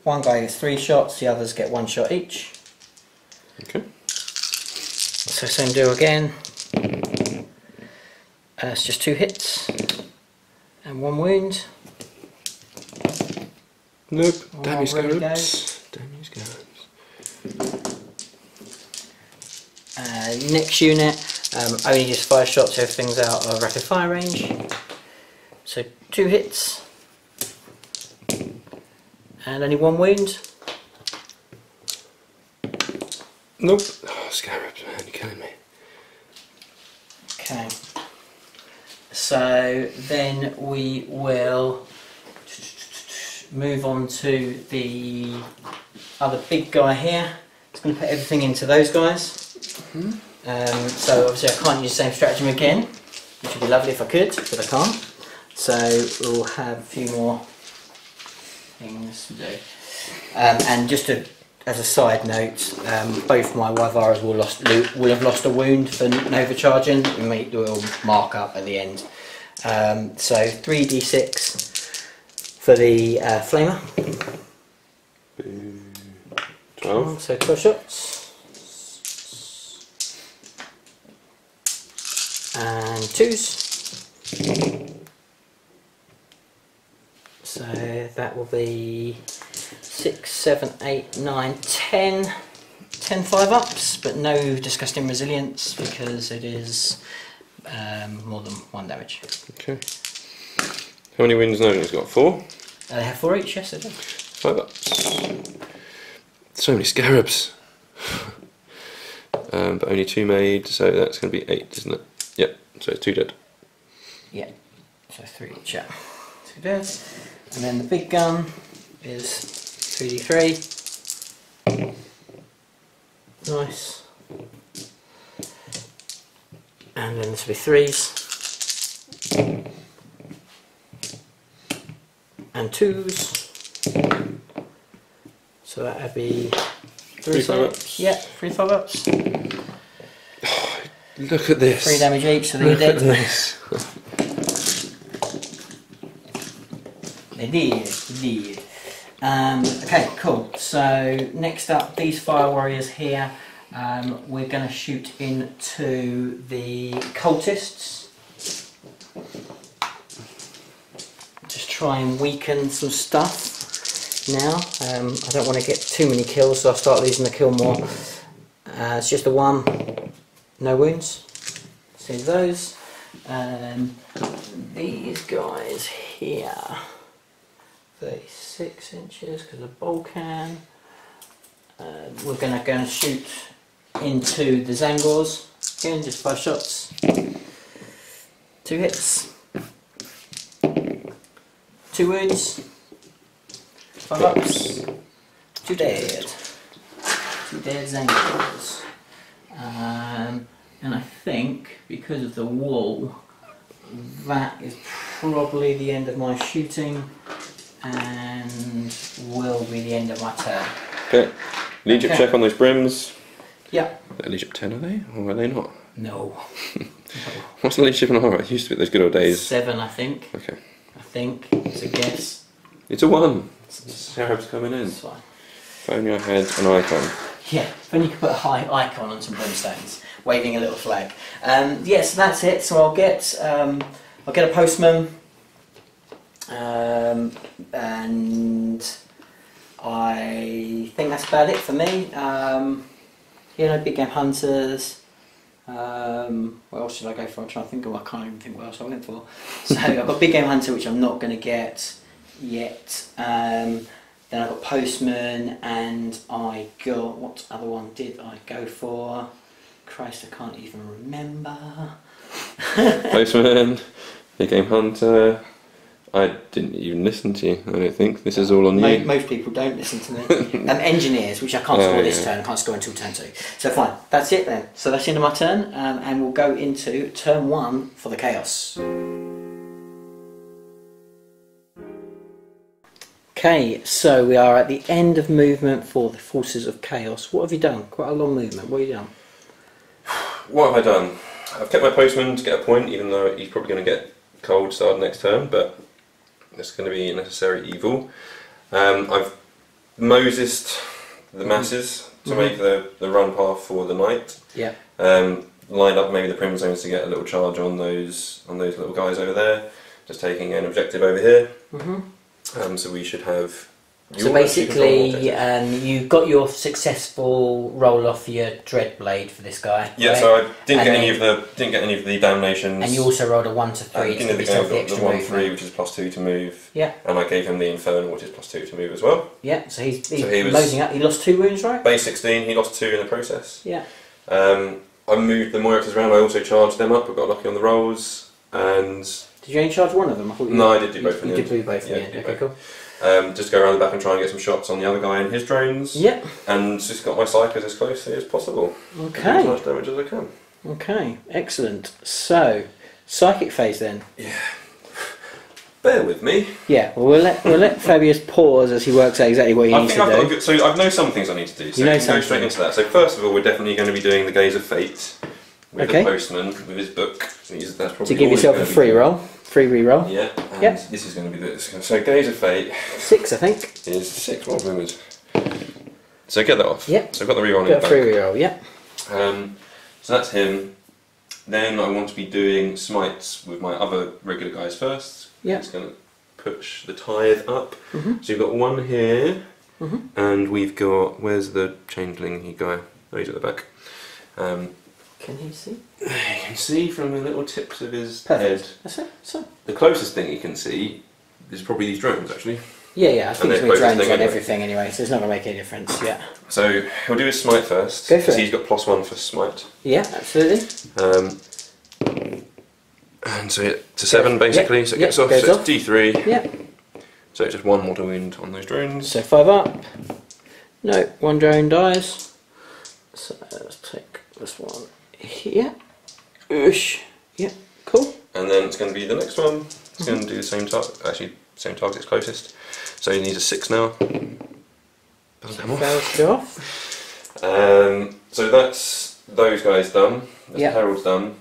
1 guy is 3 shots, the others get 1 shot each. Okay. So same deal again. It's just 2 hits and 1 wound. Nope. Oh, Damn you, really scarabs. Damn you, scarabs. Next unit, only just 5 shots, so everything's out of rapid fire range. So 2 hits and only 1 wound. Nope. Oh, scarabs, man, you're killing me. Okay. So then we will move on to the other big guy here. It's going to put everything into those guys. So obviously I can't use the same stratagem again, which would be lovely if I could, but I can't. So we'll have a few more things to do. And just as a side note, both my Wyvaras will have lost a wound for Nova charging. We will mark up at the end. So 3d6 for the flamer. 12. So 12 shots. And 2s. So that will be 6, 7, 8, 9, 10. 10 5-ups, but no disgusting resilience because it is more than 1 damage. Okay. How many wounds now? He's got 4. They have 4 each, yes, they do. 5 ups. So many scarabs. but only 2 made, so that's going to be 8, isn't it? Yep, so it's 2 dead. Yeah, so 3 each, yeah. 2 dead. And then the big gun is 3d3. Nice. And then this will be 3s. And 2s. So that would be 3 5-ups. Yeah, 3 5-ups. Oh, look at this. 3 damage each, so they're dead. This. They did. Okay, cool. So next up, these fire warriors here. We're going to shoot into the cultists. Just try and weaken some stuff now. I don't want to get too many kills, so I'll start losing the kill more. It's just a 1, no wounds. See those. These guys here, 36 inches because of ball can. We're going to shoot into the Zangors. Again, just 5 shots. 2 hits. 2 wounds. 5 ups. 2 dead. 2 dead Zangors. And I think, because of the wall, that is probably the end of my shooting and will be the end of my turn. Okay. Leadership check on those brims. Yeah. They're leadership 10, are they? Or are they not? No. What's the leadership in a horror? It used to be those good old days. 7, I think. Okay. I think. It's a guess. It's a 1. Scarab's coming in. That's fine. If only I had an icon. Yeah, if only you could put a high icon on some brimstones, waving a little flag. Yes, that's it. So I'll get a postman, and I think that's about it for me. You know, big game hunters. What else should I go for? I'm trying to think of. I can't even think what else I went for. So I've got big game hunter, which I'm not going to get yet. Then I got postman, and I got, what other one did I go for? Christ, I can't even remember. Postman, big game hunter. I didn't even listen to you. I don't think this is all on you. Most people don't listen to me. Engineers, which I can't score this turn. I can't score until turn 2. So fine, that's it then. So that's the end of my turn, and we'll go into turn 1 for the chaos. Okay, so we are at the end of movement for the forces of chaos. What have you done? Quite a long movement. What have you done? What have I done? I've kept my postman to get a point, even though he's probably going to get cold started next turn, but it's going to be a necessary evil. I've Mosesed the masses to make the run path for the knight. Yeah. Lined up maybe the prim zones to get a little charge on those little guys over there. Just taking an objective over here. So we should have. So basically, you got your successful roll off your dread blade for this guy. Yeah, right? so I didn't get any of the damnations. And you also rolled a 1 to 3 to give yourself the extra movement. 1-3, which is +2 to move. Yeah. And I gave him the infernal, which is +2 to move as well. Yeah. So he's loading up. He lost 2 wounds, right? Base 16. He lost 2 in the process. Yeah. I moved the Moiraxes around. I also charged them up. I got lucky on the rolls. And did you only charge one of them? I did do both in the end. You did do both in the end. Okay, cool. Just go around the back and try and get some shots on the other guy and his drones. Yep. And just got my psychers as closely as possible. Okay. As much damage as I can. Okay, excellent. So, psychic phase then. Yeah. Bear with me. Yeah, well, we'll let Fabius pause as he works out exactly what he needs to do. So I know some things I need to do. So you know we can go straight into that. So first of all, we're definitely going to be doing the Gaze of Fate with the postman with his book. That's probably to give yourself a free roll. Free reroll. Yeah, and this is going to be this. So Gaze of Fate. 6, I think. Is 6. What movements? So get that off. Yep. So I've got the reroll in the back. Got a free reroll, yep. So that's him. Then I want to be doing smites with my other regular guys first. Yeah. It's going to push the tithe up. So you've got 1 here, and we've got, where's the changeling guy? Oh, he's at the back. Can he see? You can see from the little tips of his Perfect. head. That's it. So the closest thing you can see is probably these drones, actually. Yeah, I think it's going to be drones on everything anyway, so it's not going to make any difference, yeah. So he'll do his smite first, because he's got +1 for smite. Yeah, absolutely. And so to 7 basically, so it gets off, so it's D3. Yeah. So it's just 1 mortal wound on those drones. So 5 up. No, 1 drone dies. So let's take this one here. Oosh. Yeah, cool. And then it's going to be the next one. It's going to do the same target, actually, same target, it's closest. So he needs a 6 now. Doesn't come off. Fails to go off. So that's those guys done. That's the Herald's done.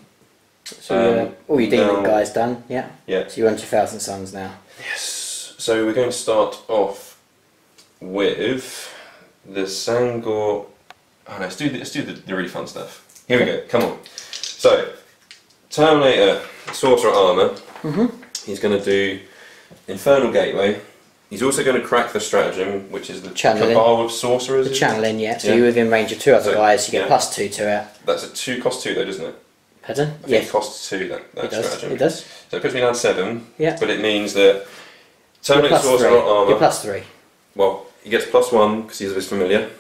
So all your demon guys done, yeah? Yeah. So you're on to 1,000 Suns now. Yes. So we're going to start off with the Sangor. Oh no, let's do the really fun stuff. Here we go, come on. So, Terminator, Sorcerer Armour. He's going to do Infernal Gateway. He's also going to crack the Stratagem, which is the Cabal of Sorcerers. The channeling, yeah. So you're within range of 2 other guys, you get +2 to it. That's a cost 2 though, doesn't it? Pardon? I think it costs 2, that Stratagem. It does. So it puts me down 7, yeah. But it means that Terminator Sorcerer Armour... You're +3. Well, he gets +1 because he's his familiar.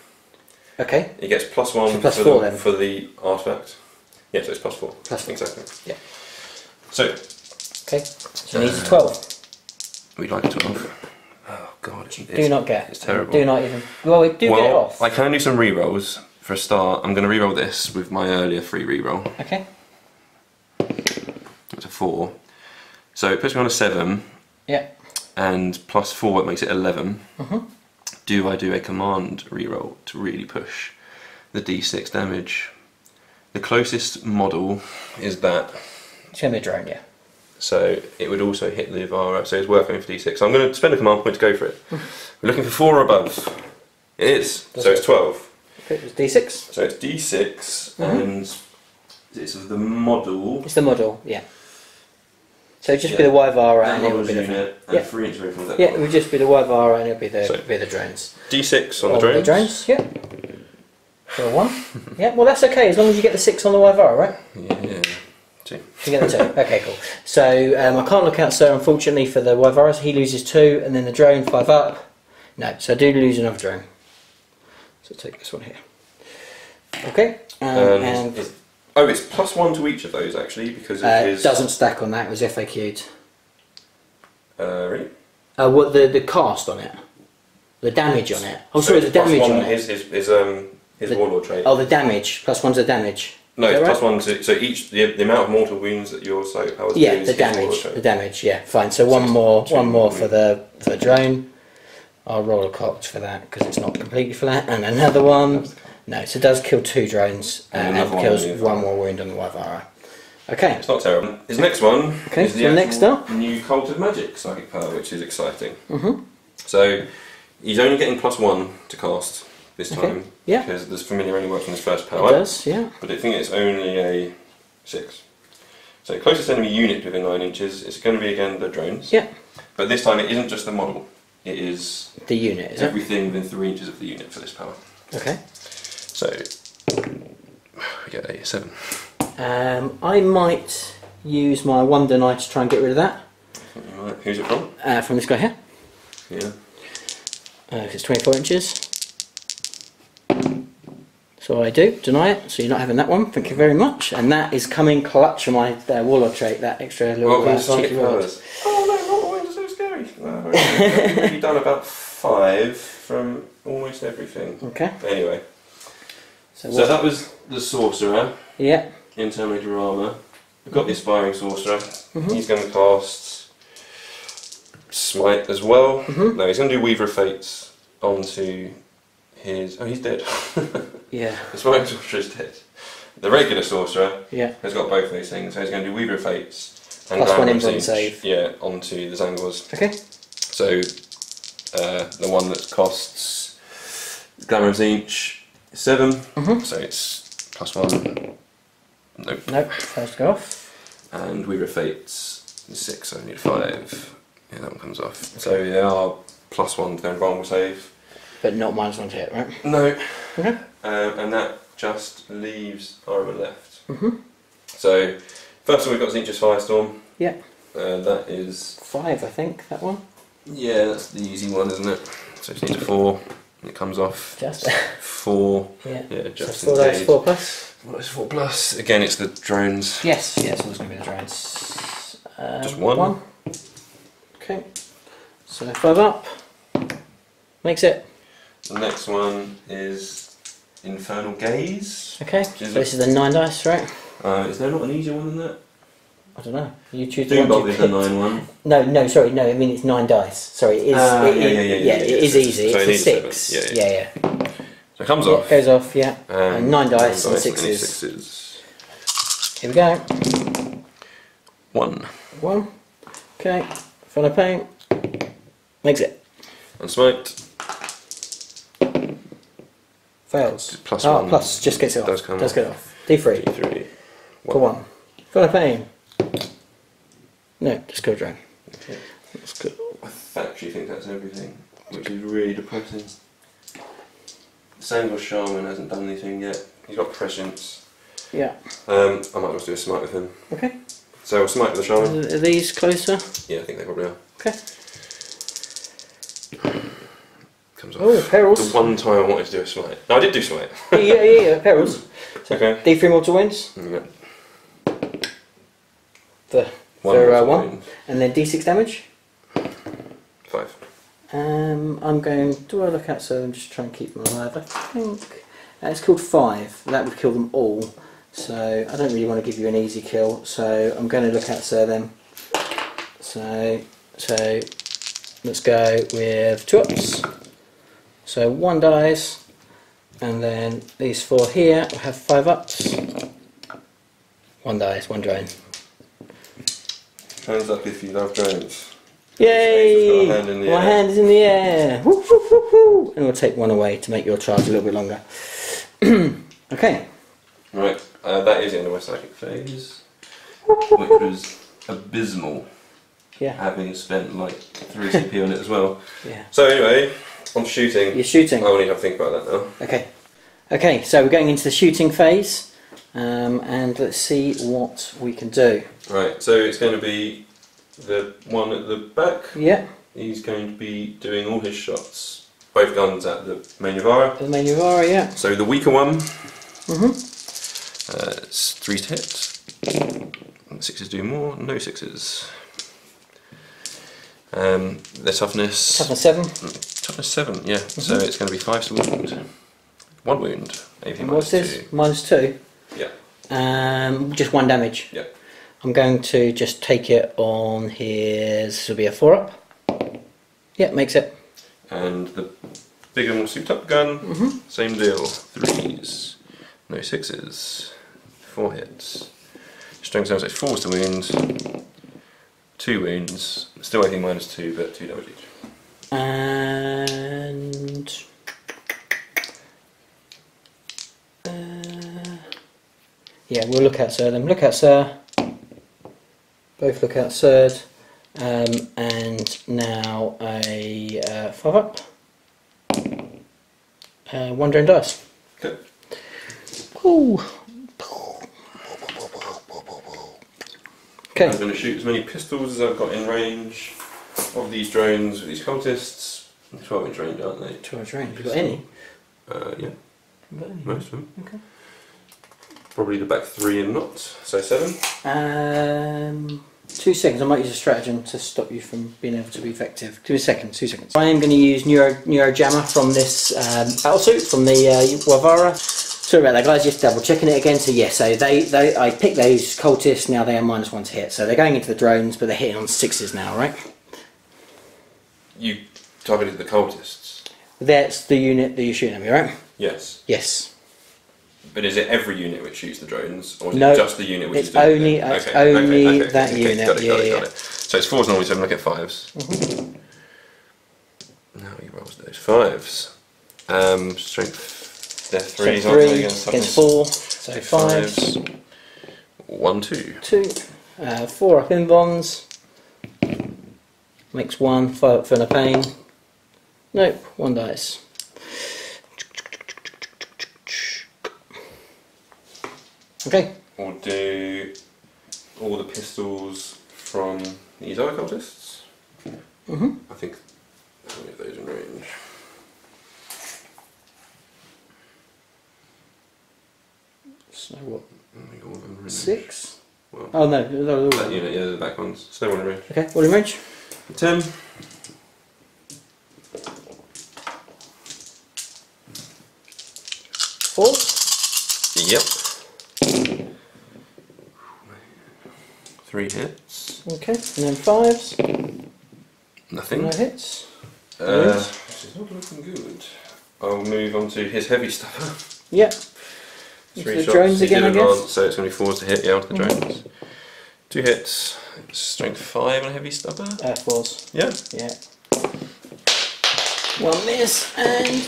Okay. He gets +1 for the artifact. Yeah, so it's +4. +4. Exactly. Yeah. So... Okay. So he needs a 12. We'd like a 12. Oh god, do not get. It's terrible. Do not even... Well, we do get it off. I can do some rerolls. For a start, I'm going to reroll this with my earlier free reroll. Okay. That's a 4. So it puts me on a 7. Yeah. And +4, it makes it 11. Do I do a command reroll to really push the D6 damage? The closest model is that. It's going to be a drone, yeah. So it would also hit the Vara, so it's worth going for D6. So I'm going to spend a command point to go for it. We're looking for 4 or above. It is. So it's 12. Okay, it's D6. So it's D6 and it's the model. It's the model, yeah. So it'd just be the Yvara and it would be the and 3 inch away from that. Yeah, it would just be the Yvara and it would be the drones. D6 on the drones. The drones, yeah. So 1. Yeah, well that's okay as long as you get the 6 on the Yvara, right? Yeah. 2. You get the 2. Okay, cool. So I can't look out, sir, unfortunately, for the Yvara. So he loses 2, and then the drone 5 up. No, so I do lose another drone. So take this one here. Okay. It's +1 to each of those actually because of his. Doesn't stack on that. It was FAQ'd. Really? What the cast on it? The damage on it. Oh, sorry, the damage on it. His warlord trait. Oh, the damage. +1's the damage. No, it's right? +1 to so each the amount of mortal wounds that your sight powers. Yeah, the damage. The damage. Yeah, fine. So one more for the drone. I'll roll a cocked for that because it's not completely flat, and another one. No, so it does kill 2 drones and kills 1 more wound on the Yvara. Okay. It's not terrible. His next one is the next up new Cult of Magic psychic power, which is exciting. So he's only getting +1 to cast this time because this familiar only works on his first power. It does, yeah. But I think it's only a 6. So closest enemy unit within 9 inches is going to be again the drones. Yeah. But this time it isn't just the model. It is the unit, is everything within 3 inches of the unit for this power. Okay. So we get a 7. I might use my Wonder Knight to try and get rid of that. You might. Who's it from? From this guy here. Yeah. It's 24 inches. So I do deny it. So you're not having that one. Thank you very much. And that is coming clutch on my warlord trait. That extra little cheeky rod. Oh no, not the are so scary. No, I've already done about 5 from almost everything. Okay. Anyway. So that was the Sorcerer. Yeah. In Terminator Armour. We've got the Aspiring Sorcerer. He's going to cast Smite as well. No, he's going to do Weaver of Fates onto his... Oh, he's dead. Yeah. The Aspiring Sorcerer is dead. The regular Sorcerer has got both those things. So he's going to do Weaver of Fates and +1 invuln save. Yeah, onto the Zangors. Okay. So the one that costs Glamour of Zinch 7, so it's +1. Nope. Nope, first go off. And Weaver of Fates 6, so I need 5. Yeah, that one comes off. Okay. So they are +1 to their invulnerable save. But not -1 to hit, right? No. Okay. And that just leaves armour left. So first one we've got Zinch's Firestorm. Yeah. That is 5, I think, that one. Yeah, that's the easy one, isn't it? So it needs a 4, and it comes off. Just 4. Yeah, just so 4 dice, 4 plus. 4 plus. Again, it's the drones. Yes, yeah, it's always going to be the drones. Just 1. Okay, so 5 up. Makes it. The next one is Infernal Gaze. Okay, so this is the 9 dice, right? Is there not an easier one than that? I don't know. You choose the one Doombolt you is the picked. 9 one. No, sorry, no, I mean it's 9 dice. Sorry, it is. It is easy. So it's a 6. Yeah. So it comes off. It goes off, yeah. And 9 dice and 6s. 6s. Here we go. 1. 1. Okay. Fun of paint. Makes it. And smite. Fails. Plus oh, 1. Plus, just gets it off. Does get off. D3. D3. For 1. Fun of paint. No, just go drone. Okay. That's good. I actually think that's everything, which is really depressing. Sangor Shaman hasn't done anything yet. He's got prescience. Yeah. I might as well do a smite with him. Okay. So we'll smite with the Shaman. Are these closer? Yeah, I think they probably are. Okay. Comes off. Oh, perils. The one time I wanted to do a smite. No, I did do smite. yeah, perils. So Okay. D3 mortal wounds. Yeah. For 1. And then D6 damage. 5. I'm going. Do I look out so I'm just trying to keep them alive? I think it's killed 5. That would kill them all. So I don't really want to give you an easy kill. So I'm going to look out so them. So let's go with 2 ups. So 1 dies, and then these 4 here will have 5 ups. 1 dies, 1 drone. Hands up if you love drones. Yay! Got a hand in the My air. hand is in the air. Woo, woo, woo, woo. And we'll take 1 away to make your charge a little bit longer. Okay. Right, that is the end of my psychic phase, which was abysmal. Yeah. Having spent like 3 CP on it as well. Yeah. So anyway, on shooting. You're shooting. I will need to have to think about that now. Okay. Okay. So we're going into the shooting phase, and let's see what we can do. Right, so it's going to be the one at the back. Yeah. He's going to be doing all his shots, both guns at the main Yavara. The main Yavara, yeah. So the weaker one, Mhm. it's 3 to hit. And 6s do more, no 6s. Their toughness. Toughness 7. Toughness 7, yeah. So it's going to be 5 to wound. 1 wound. AP And what's minus this? 2. -2. Yeah. Just 1 damage. Yeah. I'm going to just take it on his. This will be a 4 up. Yeah, makes it. And the bigger, more souped up gun, same deal. 3s, no 6s, 4 hits. Strength sounds like 4s to wound, 2 wounds, still AP minus 2, but 2 damage each. And yeah, we'll look at Sir then. Look at Sir. Both look at Sir. And now a 5 up. 1 drone dice. Okay. Ooh. Okay. I'm going to shoot as many pistols as I've got in range of these drones with these cultists. 12-inch range, aren't they? 2 range. Have you got any? Yeah, You got any? most of them. Okay. Probably the back 3 and not, so 7. 2 seconds. I might use a stratagem to stop you from being able to be effective. 2 seconds. 2 seconds. I am going to use Neuro Jammer from this battlesuit from the Wavara. Sorry about that, guys. Just double checking it again. So yeah, so I picked those cultists. Now they are -1 to hit. So they're going into the drones, but they're hitting on 6s now, right? You targeted the cultists? That's the unit that you're shooting at me, right? Yes. Yes. But is it every unit which shoots the drones, or is No, it just the unit which it's is doing only it? it's only that unit. Got it, yeah, got it, yeah. got it. So it's 4s normally, so I'm looking at 5s. Now he rolls those 5s. Strength, they're 3s, So aren't 3 they, against 4, so 5s. 1, 2. 2, 4 up in bonds. Makes 1, 5 up for the pain. Nope, 1 dice. Okay. We'll do all the pistols from these other cultists. I think how many of those in range? So what? I got one in range. 6? Well, oh no, that unit, yeah, the back ones. So one in range. Okay, what in range? 10. 4? Yep. 3 hits. Okay, and then 5s? Nothing. No hits? This is not looking good. I'll move on to his heavy stuffer. Yep. 3 the shots. drones He again, did I guess? advance, so it's going to be 4s to hit, yeah, with the drones. 2 hits. Strength 5 on a heavy stuffer. 4s. Yeah. Yeah. 1 miss and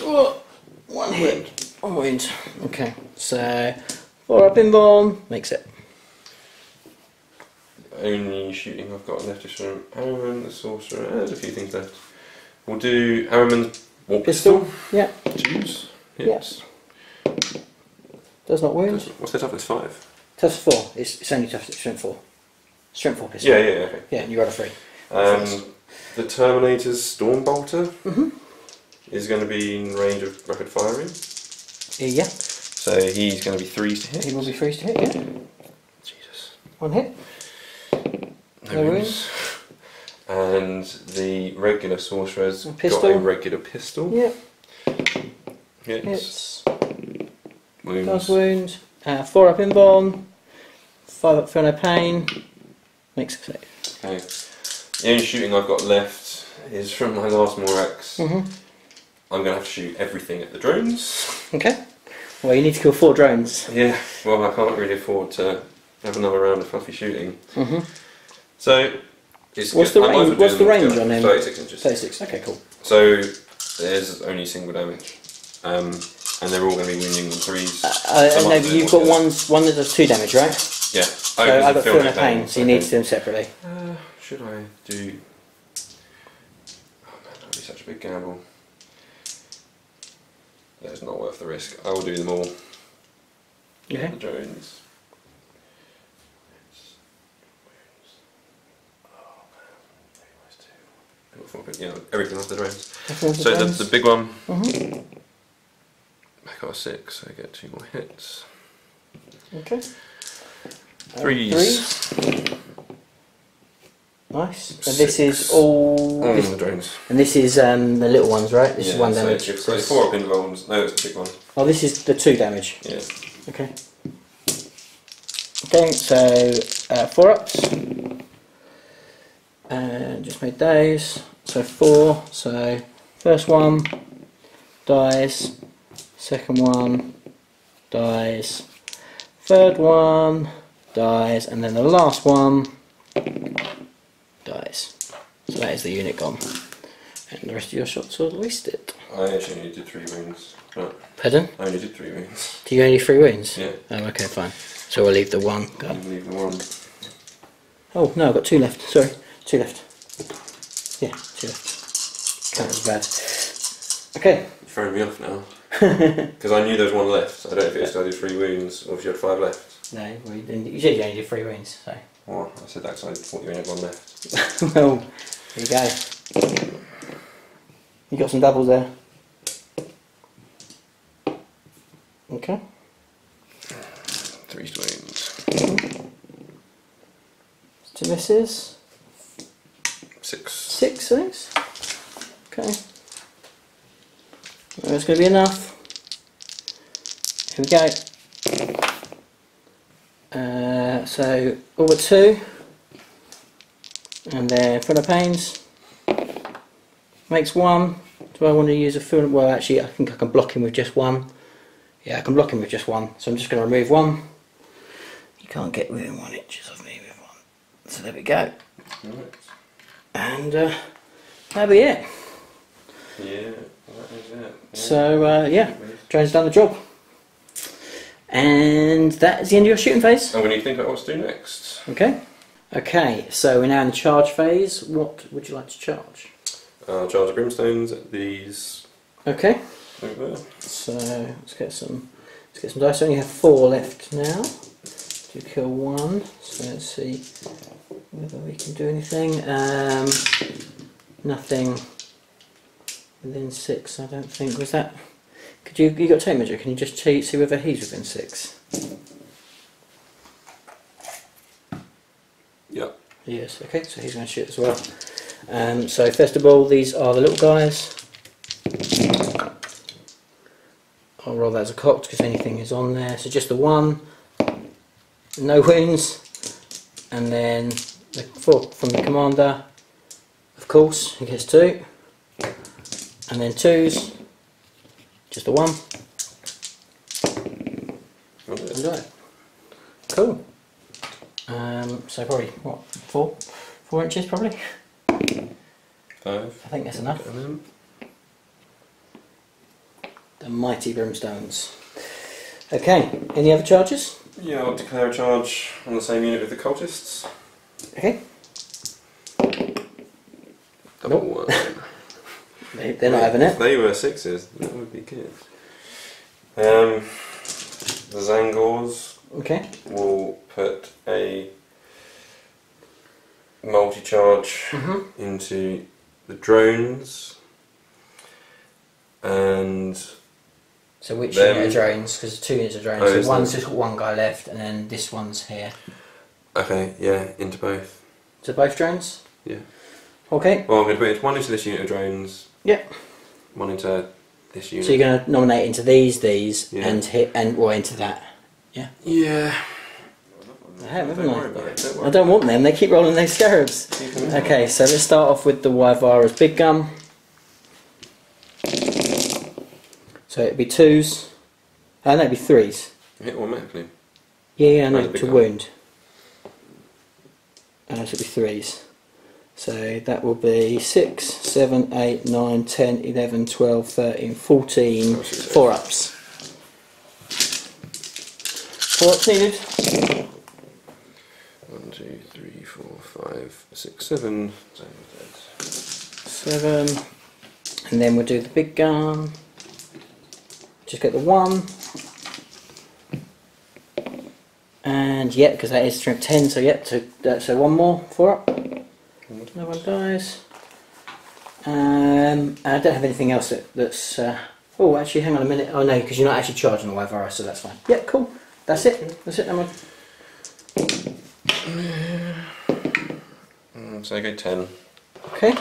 1 hit. 1 wound. Okay, so 4 up in bomb makes it. Only shooting I've got left is from Harriman, the sorcerer. There's a few things left. We'll do Harriman's warp pistol. Yeah. Choose. Hits. Does not wound. What's their toughness? 5? Tough 4. It's only tough strength 4. Strength 4 pistol. Yeah, okay. Yeah, and you got a 3. The Terminator's Storm Bolter is going to be in range of rapid firing. Yeah. So he's going to be 3s to hit. He will be 3s to hit, yeah. Jesus. 1 hit. No wounds. And the regular sorcerer's got pistol. a regular pistol. Yep. Hits. Wounds. Does wound. 4 up in bomb. 5 up feel no pain. Makes a save. Okay. The only shooting I've got left is from my last Morax. I'm going to have to shoot everything at the drones. Okay. Well, you need to kill 4 drones. Yeah, well, I can't really afford to have another round of fluffy shooting. So, it's What's good. the range? What's the range on them? 36 inches. 36. Okay, cool. So, there's only single damage. And they're all going to be wounding on 3s. No, but you've got one that does 2 damage, right? Yeah. So I've got feel no pain, so you need to do them separately. Should I do... Oh man, that would be such a big gamble. That's not worth the risk. I will do them all. Okay. The drones. Yeah, everything off the drones. So the big one, I got a 6, so I get 2 more hits. Okay. 3s. Nice. And this is all. The drones. And this is the little ones, right? This is 1 damage. So it's 4 up in bombs. No, it's the big one. Oh, this is the 2 damage. Yeah. Okay. Okay, so 4 ups. And just made those. So 4. So first one dies. Second one dies. Third one dies. And then the last one dies. So that is the unit gone. And the rest of your shots are wasted. I actually only did 3 wounds. Pardon? I only did 3 wounds. Do you only 3 wounds? Yeah. Oh, okay, fine. So we'll leave the 1. Go. Leave the 1. Oh, no, I've got 2 left. Sorry, 2 left. Yeah, 2 left. Can't be bad. Okay. You're throwing me off now. Because I knew there was 1 left. So I don't know if it's because I did 3 wounds or if you had 5 left. No, well, you said you only did 3 wounds, so. Well, I said that because I thought you only had 1 left. Well, there you go. You got some doubles there. Okay. 3 wounds. 2 misses. 6. 6, I think. Okay. That's going to be enough. Here we go. So all but 2. And then full of pains. Makes 1. Do I want to use a full? Well, actually, I think I can block him with just 1. Yeah, I can block him with just 1. So I'm just going to remove 1. You can't get within 1 inches of me with 1. So there we go. Right. And that'll be it. Yeah, that is it. Yeah. So yeah, drone's done the job. And that is the end of your shooting phase. And we need to think about what to do next. Okay. Okay, so we're now in the charge phase. What would you like to charge? I'll charge the brimstones at these Okay. over there. So let's get some dice. I only have 4 left now to kill 1. So let's see whether we can do anything. Nothing within 6, I don't think. Was that? Could you got tape measure? Can you just see whether he's within 6? Yep. Yes. Okay, so he's going to shoot as well. So first of all, these are the little guys. I'll roll that as a cocked because anything is on there. So just the 1, no wounds, and then the 4 from the commander. Of course, he gets 2, and then 2s. Just the 1. Right. Cool. So probably what, 4 inches probably. 5. I think that's enough. The mighty brimstones. Okay. Any other charges? Yeah, I'll declare a charge on the same unit with the cultists. Okay. Double Nope. 1. They're not having it. If they were 6s, that would be good. The Zangors Okay. will put a multi-charge into the drones, and So which unit of drones? Because 2 units of drones. Oh, so one's just got 1 guy left, and then this one's here. okay, yeah, into both. So both drones? Yeah. Okay. Well, I'm going to put one into this unit of drones. Yep. One into this unit. So you're going to nominate into these, Yeah. and hit, and or into that. Yeah. Yeah. I have, haven't Don't I? worry about it. Don't I worry. don't want them. They keep rolling those scarabs. Okay, so let's start off with the Wyvara's big gun. So it'd be 2s. No, it'd be 3s. Hit automatically. Yeah, I Where's know, the big to gun? wound. And it should be 3s. So that will be 6, 7, 8, 9, 10, 11, 12, 13, 14. 4 ups. 4 ups needed. 1, 2, 3, 4, 5, 6, 7. 7. And then we'll do the big gun. Just get the 1. And yeah, because that is strength 10, so yeah, so 1 more, 4 up. No one dies. I don't have anything else that's. Oh, actually, hang on a minute. Oh no, because you're not actually charging the Wyvara, so that's fine. Yeah, cool. That's it. That's it, Emma. So I go 10. Okay.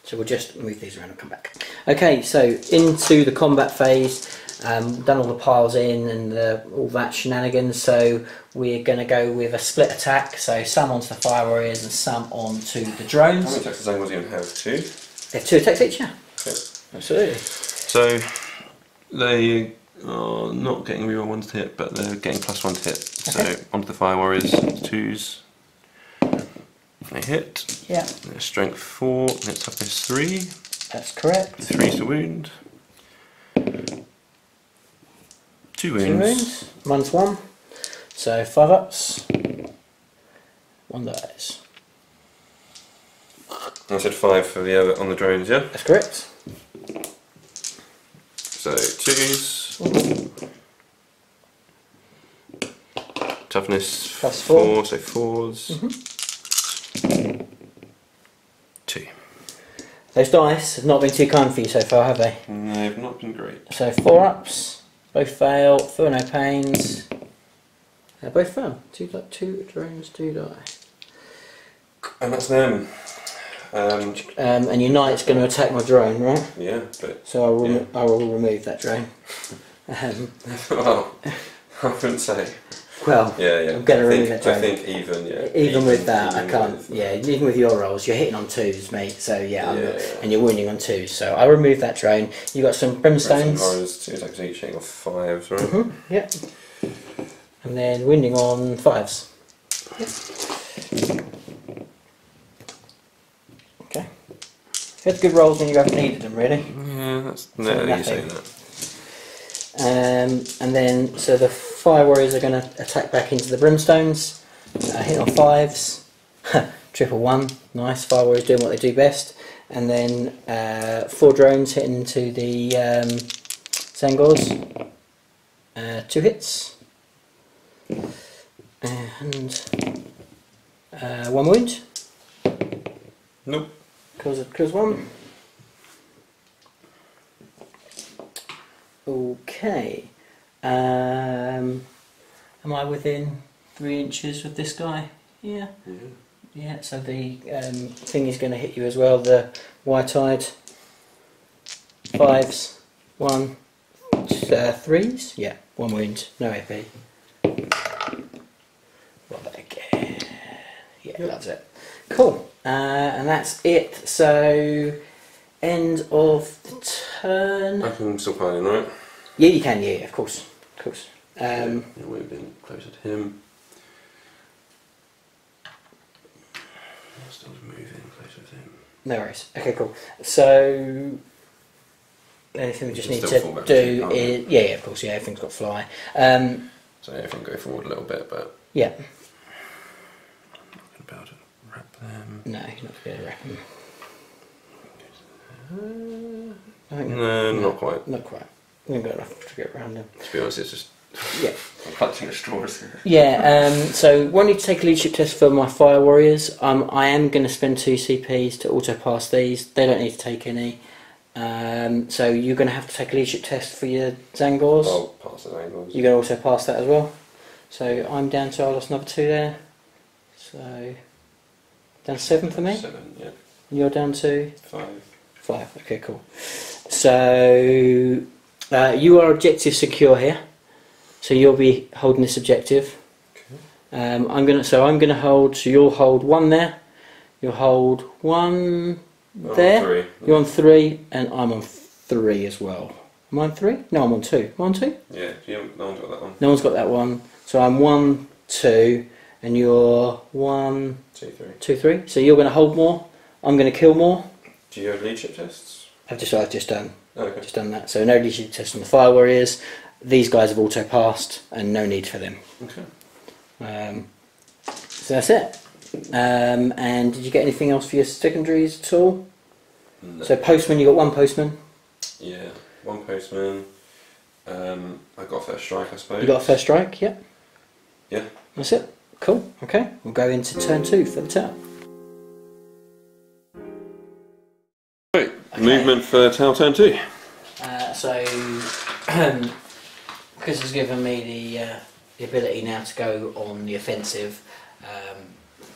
So we'll just move these around and come back. Okay, so into the combat phase. Done all the piles in and all that shenanigans. So we're going to go with a split attack. So some onto the fire warriors and some onto the drones. How many attacks does Zangors even have? 2? They have 2 attacks each, yeah. Okay. Absolutely. So they are not getting reroll 1 to hit, but they're getting +1 to hit. Okay. So onto the fire warriors, 2s. They hit. Yeah. Their strength 4, their toughness 3. That's correct. 3 to wound. 2 wounds. 2 wounds. One's 1. So 5 ups. 1 dies. I said 5 for the other on the drones, yeah? That's correct. So 2s. Toughness +4. so 4s. 2. Those dice have not been too kind for you so far, have they? No, they've not been great. So 4 ups. Both fail. Feel no pains. Both fail. 2 drones, 2 die. And that's them. And your knight's going to attack my drone, right? Yeah, but So I will remove that drone. well, I wouldn't say. Well, Yeah, I'm going to remove that drone. I think even, yeah. Even with that, I even can't. with- Yeah, even with your rolls, you're hitting on 2s, mate. So yeah, Yeah. and you're wounding on 2s. So I'll remove that drone. You got some brimstones. Horrors, 2 attacks each, hitting off 5s, right? Yep. And then wounding on 5s. Yep. Okay. You had good rolls when you haven't needed them, really. Yeah, that's So no, you nothing. say that. And then, so the fire warriors are going to attack back into the brimstones. Hit on 5s. Triple 1. Nice. Fire warriors doing what they do best. And then 4 drones hitting into the Zangors, 2 hits, and 1 wound. Nope. Kills 1. Okay. Am I within 3 inches with this guy? Yeah. Yeah, so the thing is going to hit you as well, the white-eyed 5s, 1, 3s, yeah, 1 wound, no AP. Roll that again. Yeah, loves it. Cool, and that's it. So, end of the turn. I can still pile in, right? Yeah, you can. Yeah, of course, of course. Move in closer to him. Still moving closer to him. No worries. Okay, cool. So, anything we just need to do is yeah, of course, yeah, everything's got fly. So everything go forward a little bit, but yeah. I'm not going to be able to wrap them. No, you're not going to be able to wrap them. No, not quite. Not quite. We haven't got enough to get around them. To be honest, it's just yeah. I'm clutching at straws here. Yeah. So, want you to take a leadership test for my fire warriors. I am going to spend 2 CPs to auto pass these. They don't need to take any. So you're going to have to take a leadership test for your Zangors. I'll pass the Zangors. You're going to also pass that as well. So I'm down to, I lost another 2 there. So down to 7 for me. 7, yeah. And you're down to 5. 5. Okay, cool. So you are objective secure here. So you'll be holding this objective. Okay. I'm gonna hold. So you'll hold 1 there. You'll hold 1 there. 3. You're on 3, and I'm on 3 as well. Am I on 3? No, I'm on 2. Am I on 2? Yeah, no one's got that one. No one's got that one. So I'm 1, 2, and you're 1, 2, 3. 2, 3. So you're going to hold more. I'm going to kill more. Do you have leadership tests? I've just done. Okay. Just done that. So no leadership test on the fire warriors. These guys have auto passed, and no need for them. Okay. So that's it. And did you get anything else for your secondaries at all? No. So postman, you got 1 postman. Yeah, 1 postman. I got first strike, I suppose. You got a first strike, yeah. Yeah. That's it. Cool. Okay, we'll go into turn 2 for the tower. Right, okay. Movement for tower turn 2. So Chris has given me the ability now to go on the offensive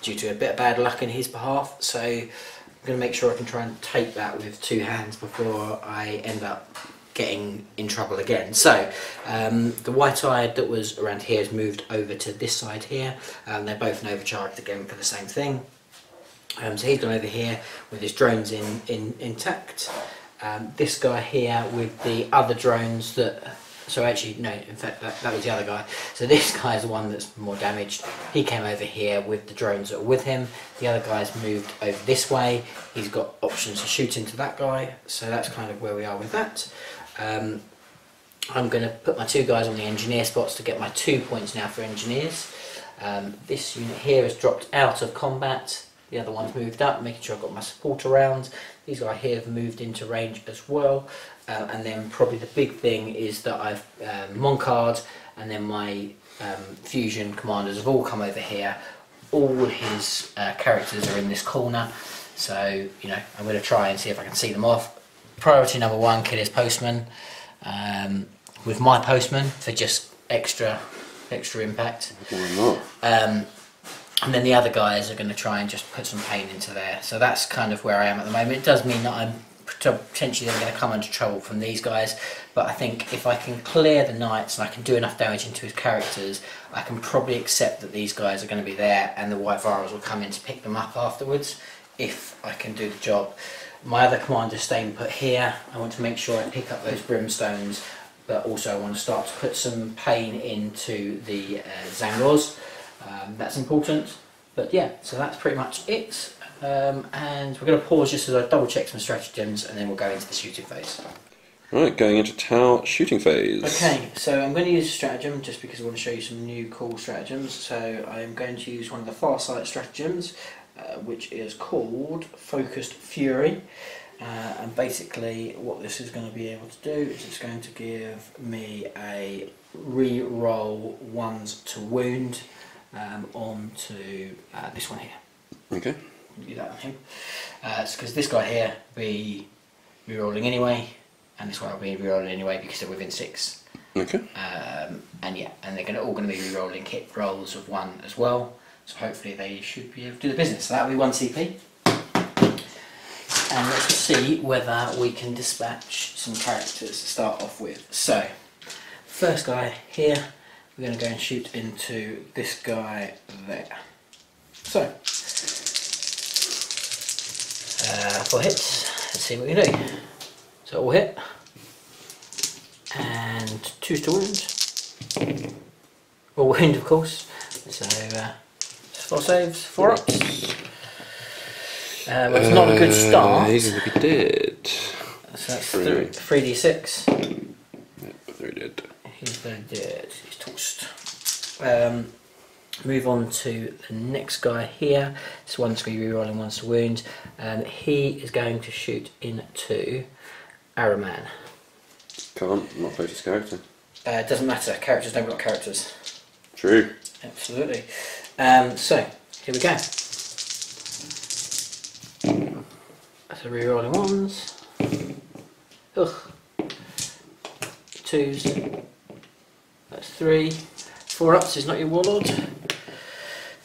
due to a bit of bad luck in his behalf. So I'm going to make sure I can try and take that with 2 hands before I end up getting in trouble again. So the white-eyed that was around here has moved over to this side here. They're both overcharged again for the same thing. So he's gone over here with his drones intact. This guy here with the other drones that... So actually, no, in fact that was the other guy. So this guy is the one that's more damaged. He came over here with the drones that are with him. The other guy's moved over this way. He's got options to shoot into that guy. So that's kind of where we are with that. I'm going to put my 2 guys on the engineer spots to get my 2 points now for engineers. This unit here has dropped out of combat. The other one's moved up, making sure I've got my support around. These guys here have moved into range as well. And then probably the big thing is that I've Moncard and then my fusion commanders have all come over here. All his characters are in this corner. So, you know, I'm going to try and see if I can see them off. Priority number 1, kill his postman. With my postman for just extra impact. And then the other guys are going to try and just put some pain into there. So that's kind of where I am at the moment. It does mean that I'm potentially going to come under trouble from these guys, but I think if I can clear the knights and I can do enough damage into his characters, I can probably accept that these guys are going to be there and the white virals will come in to pick them up afterwards if I can do the job. My other commander's staying put here. I want to make sure I pick up those brimstones, but also I want to start to put some pain into the Zangors. That's important, but yeah, so that's pretty much it. And we're going to pause just as I double check some stratagems and then we'll go into the shooting phase. Right, going into Tau shooting phase. Okay, so I'm going to use a stratagem just because I want to show you some new cool stratagems. So I'm going to use one of the far sight stratagems. which is called Focused Fury. And basically what this is going to be able to do is it's going to give me a re-roll 1s to wound onto this one here. Okay. Do that on him. It's because this guy here will be re-rolling anyway, and this one will be re-rolling anyway because they're within 6. Okay. And yeah, and they're all going to be re-rolling hit rolls of 1 as well. So hopefully they should be able to do the business. So that'll be 1 CP. And let's see whether we can dispatch some characters to start off with. So, first guy here, we're going to go and shoot into this guy there. So, 4 hits, let's see what we can do. So all hit, and 2s to wound. All wound of course, so 4 saves, 4 ups. Well, it's not a good start. He's going to be dead. So that's 3d6. Yep, 3 dead. He's very dead. He's toast. Move on to the next guy here. This one's going to be rerolling 1s to wound. He is going to shoot into Araman. Can't, not closest character. It doesn't matter. Characters don't got characters. True. Absolutely. So here we go. So re-rolling 1s. Ugh. 2s. That's 3. 4 ups is not your warlord.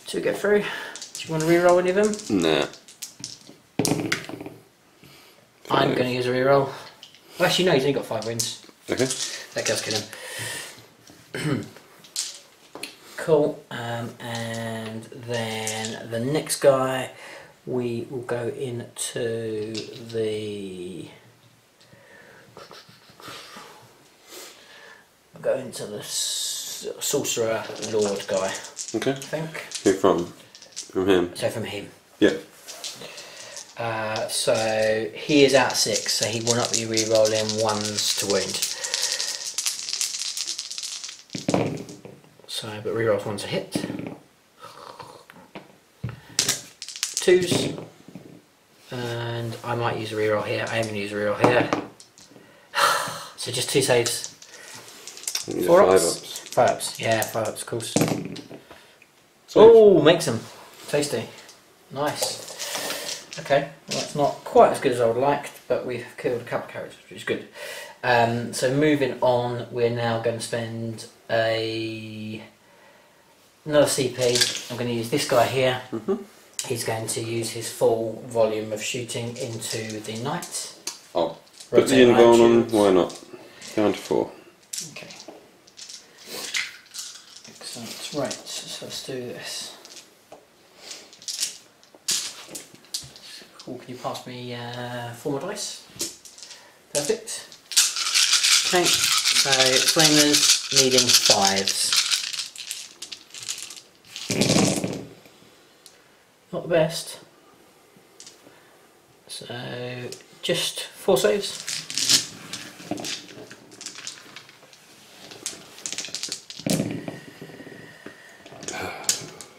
2 get through. Do you want to re-roll any of them? Nah. I'm going to use a re-roll. Well, actually no, he's only got 5 wins. Okay. That does kill him. Cool. And then the next guy, we will go into the sorcerer lord guy. Okay. I think. Who from? From him? So from him. Yeah. So he is out 6, so he will not be re-rolling 1s to wound. So, but re-rolls 1s a hit. 2s, and I might use a re-roll here. I am going to use a re-roll here. So just 2 saves. 4 ups. 5 ups. Yeah, 5 ups, of course. Oh, makes them tasty. Nice. Okay, well that's not quite as good as I would have liked, but we've killed a couple of characters, which is good. So moving on, we're now going to spend another CP. I'm going to use this guy here. He's going to use his full volume of shooting into the knight. Oh, put the invuln on, why not? Down to 4. Okay. Excellent. Right, so let's do this. Cool, can you pass me 4 more dice? Perfect. Okay, so flamers needing 5s. Not the best. So just 4 saves.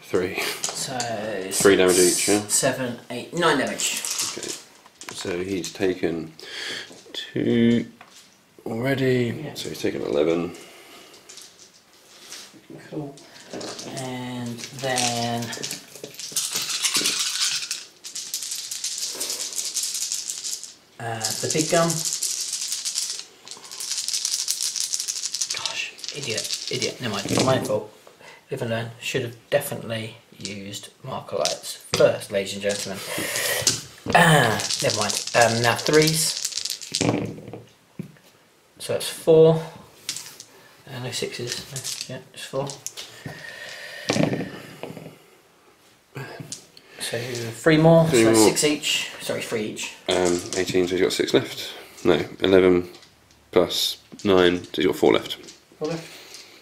Three. So 3 damage each, yeah? 7, 8, 9 damage. Okay. So he's taken 2 already. Yeah. So he's taken 11. Cool. And then the big gun. Gosh, idiot. Never mind. Not my fault. Live and learn. Should have definitely used marker lights first, ladies and gentlemen. Never mind. Now 3s. So that's 4. No 6s. Yeah, just 4. So 3 more. So that's 6 each. Sorry, 3 each. 18, so he's got 6 left. No, 11 plus 9, so he's got 4 left. 4 left.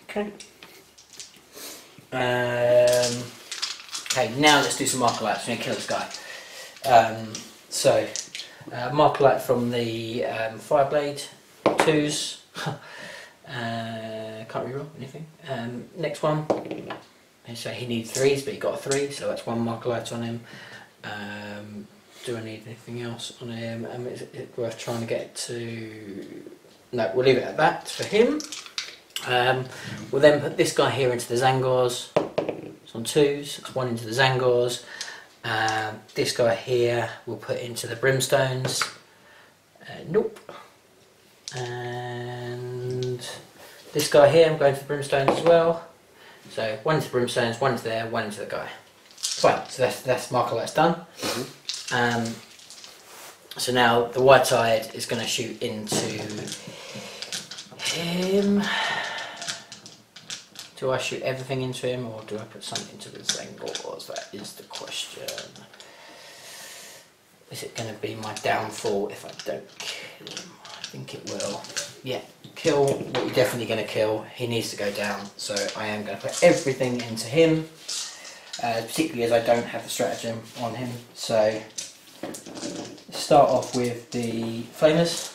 Okay. Okay, now let's do some marker lights. We're going to kill this guy. Marker light from the Fireblade. 2s. Can't reroll anything. Next one. So he needs 3s, but he got a 3, so that's 1 marker light on him. Do I need anything else on him? Is it worth trying to get to... No, we'll leave it at that for him. We'll then put this guy here into the Zangors. It's on 2s, it's 1 into the Zangors. This guy here we'll put into the Brimstones. Nope. And this guy here I'm going to the Brimstones as well. So 1 into the Brimstones, 1 into there, 1 into the guy. Fine, so that's marker that's done. So now the White-Eyed is going to shoot into him. Do I shoot everything into him or do I put something into the Zangors? That is the question. Is it going to be my downfall if I don't kill him? I think it will. Yeah, kill what you're definitely going to kill. He needs to go down, so I am going to put everything into him. Particularly as I don't have the stratagem on him. So start off with the Flamers.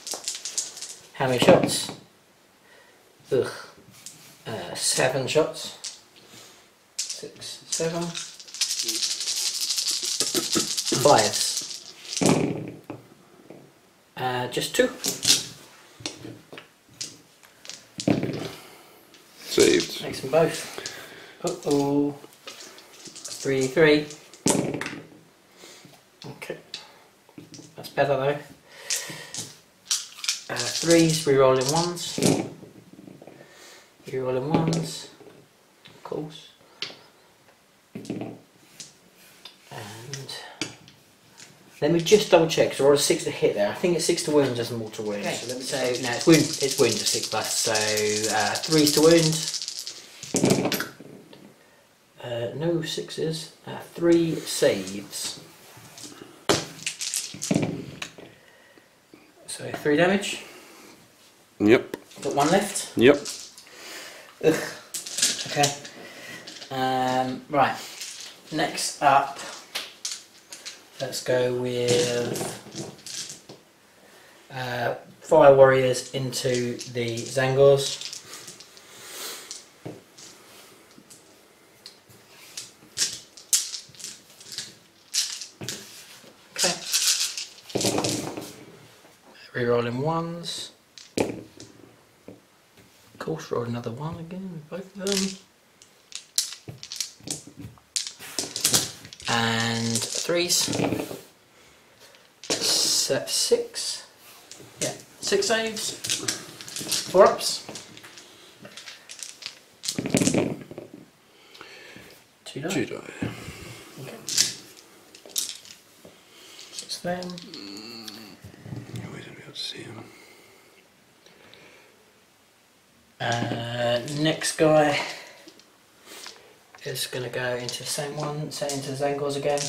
How many shots? Ugh. 7 shots. 6, 7. 5s. Just 2. Saved. Makes them both. Uh-oh. 3, 3. Okay. That's better though. 3s, re-rolling 1s. Re-rolling 1s. Of course. And let me just double check because I rolled a 6 to hit there. I think it's 6 to wound as a mortal wound. Okay. So no, it's wound of 6 plus. So 3s to wound. No 6s. 3 saves. So 3 damage. Yep. Got 1 left. Yep. Ugh. Okay. Right. Next up, let's go with Fire Warriors into the Zangors. Okay. Rerolling 1s. Of course, roll another 1 again, both of them. And 3s. 6. Yeah, 6 saves. 4 ups. 2 die. 2 die. Okay. It's them. We don't be able to see him. Next guy is going to go into the same one, so into the Zangors again.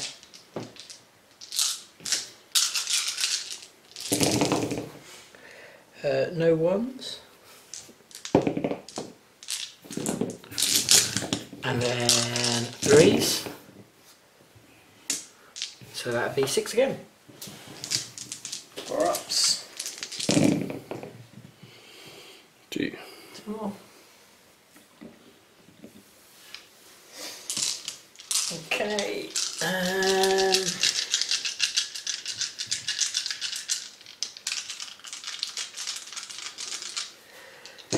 No 1s. And then 3s. So that'd be 6 again. 4 ups. 2. 2 more. Okay.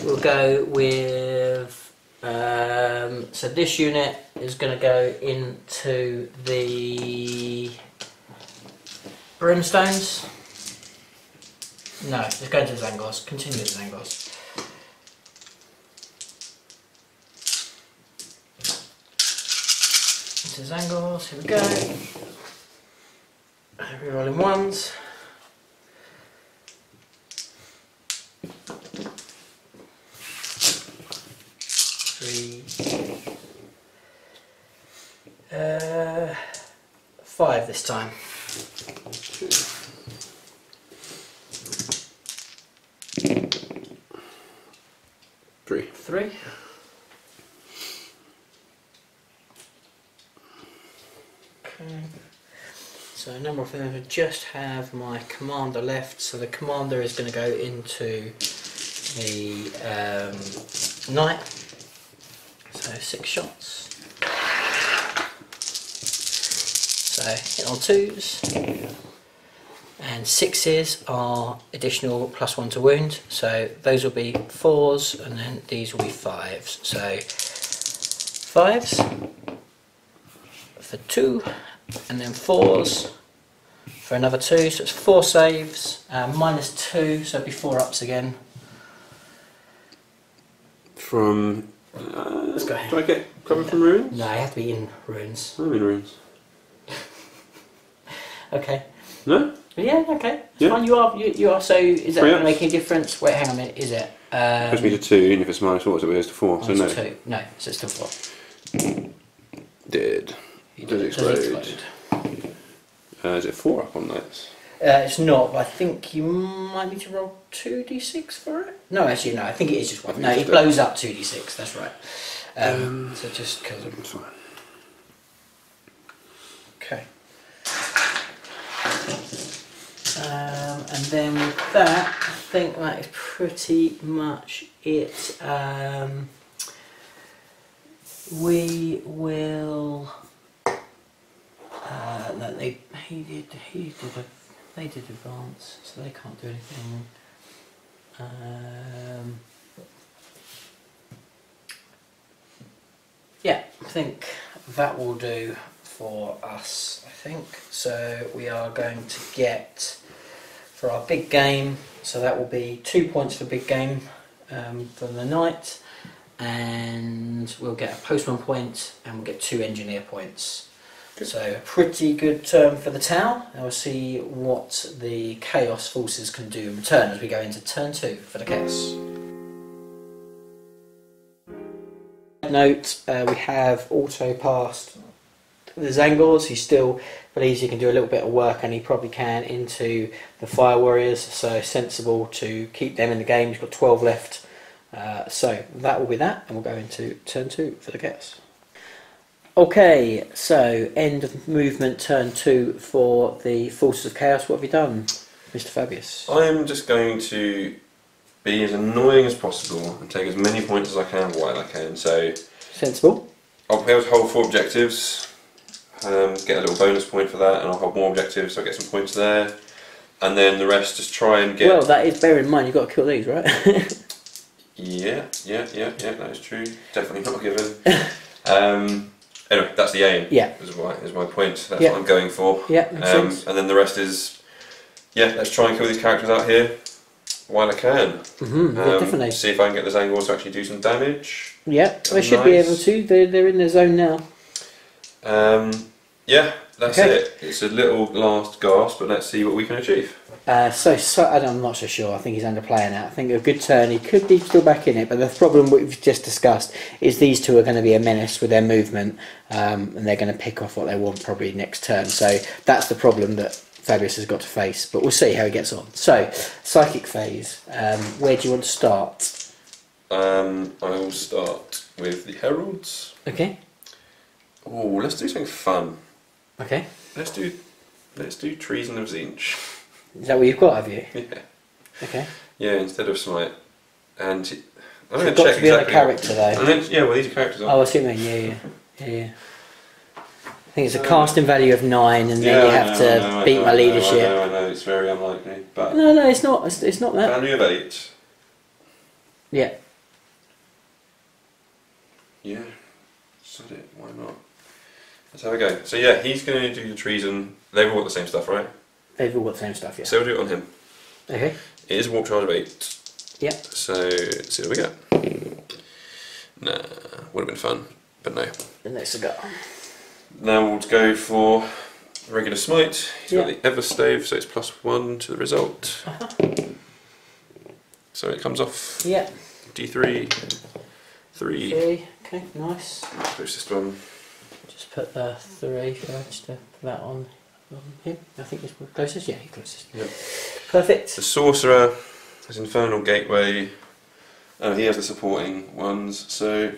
We'll go with so this unit is going to go into the Brimstones. No, it's going to the Zangors. Continue with the Zangors. Into the Zangors. Here we go. Rerolling 1s. 3. 5 this time. 3. 3. Okay. So a number of them I just have my commander left. So the commander is going to go into the knight. So 6 shots. So hit on 2s. And 6s are additional +1 to wound, so those will be 4s, and then these will be 5s. So 5s for 2, and then 4s for another 2, so it's 4 saves, -2, so it'll be 4 ups again. From... Let's go. Do I get cover from ruins? No, I have to be in ruins. I'm in ruins. Okay. No? Yeah, okay. It's Yeah. fine, you are, so is that 3 going to ups. make any difference? Wait, hang on a minute, is it? Puts me to 2, even if it's -4, so it goes to 4, so no. 2. No, so it's still 4. Dead. Does explode. Is it 4 up on knights? It's not, but I think you might need to roll 2d6 for it? No, actually, no, I think it is just 1. No, it blows up 2d6, that's right. So just kills them. That's fine. Okay. And then with that, I think that is pretty much it. We will. No, they did advance, so they can't do anything. Yeah, I think that will do for us. I think so. We are going to get for our big game. So that will be 2 points for big game for the knight, and we'll get a postman point, and we'll get 2 engineer points. So a pretty good turn for the town, and we'll see what the Chaos forces can do in return as we go into turn 2 for the Chaos. Note, we have auto passed the Zangors. He still believes he can do a little bit of work, and he probably can, into the Fire Warriors, so sensible to keep them in the game. He's got 12 left, so that will be that, and we'll go into turn 2 for the Chaos. Okay, so end of movement, turn 2 for the Forces of Chaos. What have you done, Mr. Fabius? I'm just going to be as annoying as possible and take as many points as I can while I can. So sensible. I'll be able to hold 4 objectives, get a little bonus point for that, and I'll hold more objectives, so I get some points there. And then the rest just try and get... Well, that is, bear in mind, you've got to kill these, right? Yeah, that is true. Definitely not a given. Anyway, that's the aim. Yeah. Is my point. That's what I'm going for. Yeah, makes sense. And then the rest is, yeah, let's try and kill these characters out here while I can. Definitely. See if I can get the Zangors to actually do some damage. Yeah, they should be able to. They're in their zone now. Yeah, that's it. It's a little last gasp, but let's see what we can achieve. I'm not so sure. I think he's underplaying it. I think a good turn, he could be still back in it, but the problem we've just discussed is these two are going to be a menace with their movement, and they're going to pick off what they want probably next turn. So that's the problem that Fabius has got to face, but we'll see how he gets on. So, Psychic Phase, where do you want to start? I will start with the Heralds. Okay. Oh, let's do something fun. Okay. Let's do Treason of Zinch. Is that what you've got, have you? Yeah. Okay. Yeah, instead of Smite. And I'm It's going got check to be on a exactly character though. And then, yeah, well, these are characters. Oh, I see what you mean. Yeah. I think it's a casting value of 9, and then you have to beat my leadership. I know, it's very unlikely. But No, it's not. It's not that. value of 8. Yeah. Yeah. Sod it, why not? Let's have a go. So yeah, he's going to do the treason. They've all got the same stuff, right? They've all got the same stuff, yeah. So we'll do it on him. Okay. It is a warp charge of 8. Yeah. So let's see what we get. Nah, would have been fun, but no. The next to go. Now we'll go for regular smite. He's got the Everstave, so it's +1 to the result. So it comes off. Yeah. D3, 3. Okay, nice. Closest one. Just put the 3 first to put that on him. I think he's closest. Yeah, he's closest. Yep. Perfect. The Sorcerer has Infernal Gateway. Oh, he has the supporting ones, so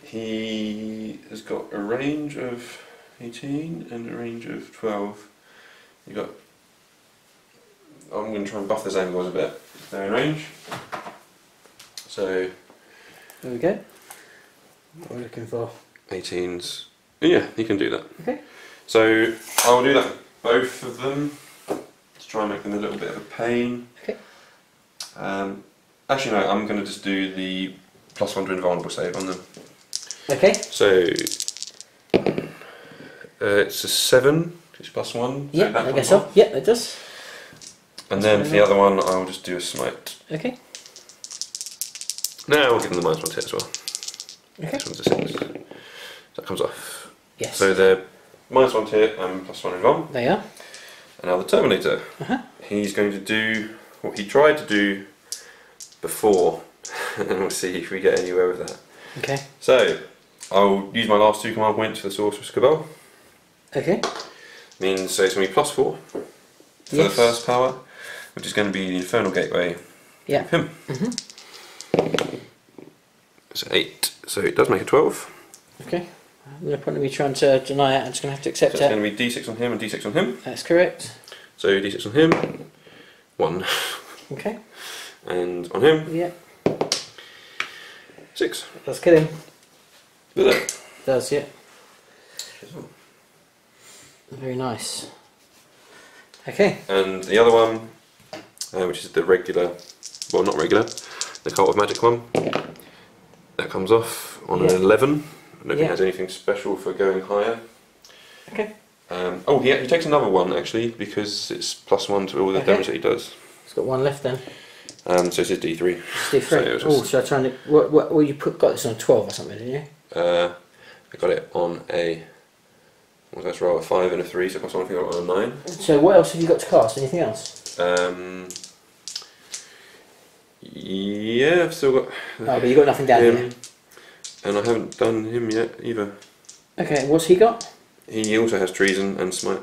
he has got a range of 18 and a range of 12. You got. I'm going to try and buff the Zangors a bit. They're in range. So there we go. What we're looking for. 18's Yeah, you can do that. Okay. So I'll do that with both of them to try and make them a little bit of a pain. Okay. Actually, no, I'm going to just do the +1 to invulnerable save on them. Okay. So it's a 7, which is +1. Yeah, so I guess so. Yeah, it does. And then for the other one, I'll just do a smite. Okay. Now we'll give them the -1 hit as well. Okay. This one's a 6. That comes off. Yes. So they're -1 hit and +1 invuln. They are. And now the Terminator. He's going to do what he tried to do before, and we'll see if we get anywhere with that. Okay. So I'll use my last 2 command points for the Sorcerer's Cabal. Okay. Means so it's going to be +4 for the first power, which is going to be the Infernal Gateway. Yeah. With him. So 8. So it does make a 12. Okay. No point in me trying to deny it. I'm just going to have to accept So it's it. going to be D6 on him and D6 on him. That's correct. So D6 on him, 1. Okay. And on him, Yeah. 6. Let's kill him. Did it? Does, yeah. Very nice. Okay. And the other one, which is the regular, well not regular, the Cult of Magic one, that comes off on an 11. I don't think it has anything special for going higher. Okay. Oh, he actually takes another one actually, because it's +1 to all the damage that he does. It's got one left then. So it's his D3. It's D3. Oh, so I try and well you got this on 12 or something, didn't you? I got it on a, what was that roll, a 5 and a 3, so +1 I think I got it on a 9. So what else have you got to cast? Anything else? Yeah, I've still got. Oh, but you got nothing down here. And I haven't done him yet either. Okay, what's he got? He also has Treason and Smite.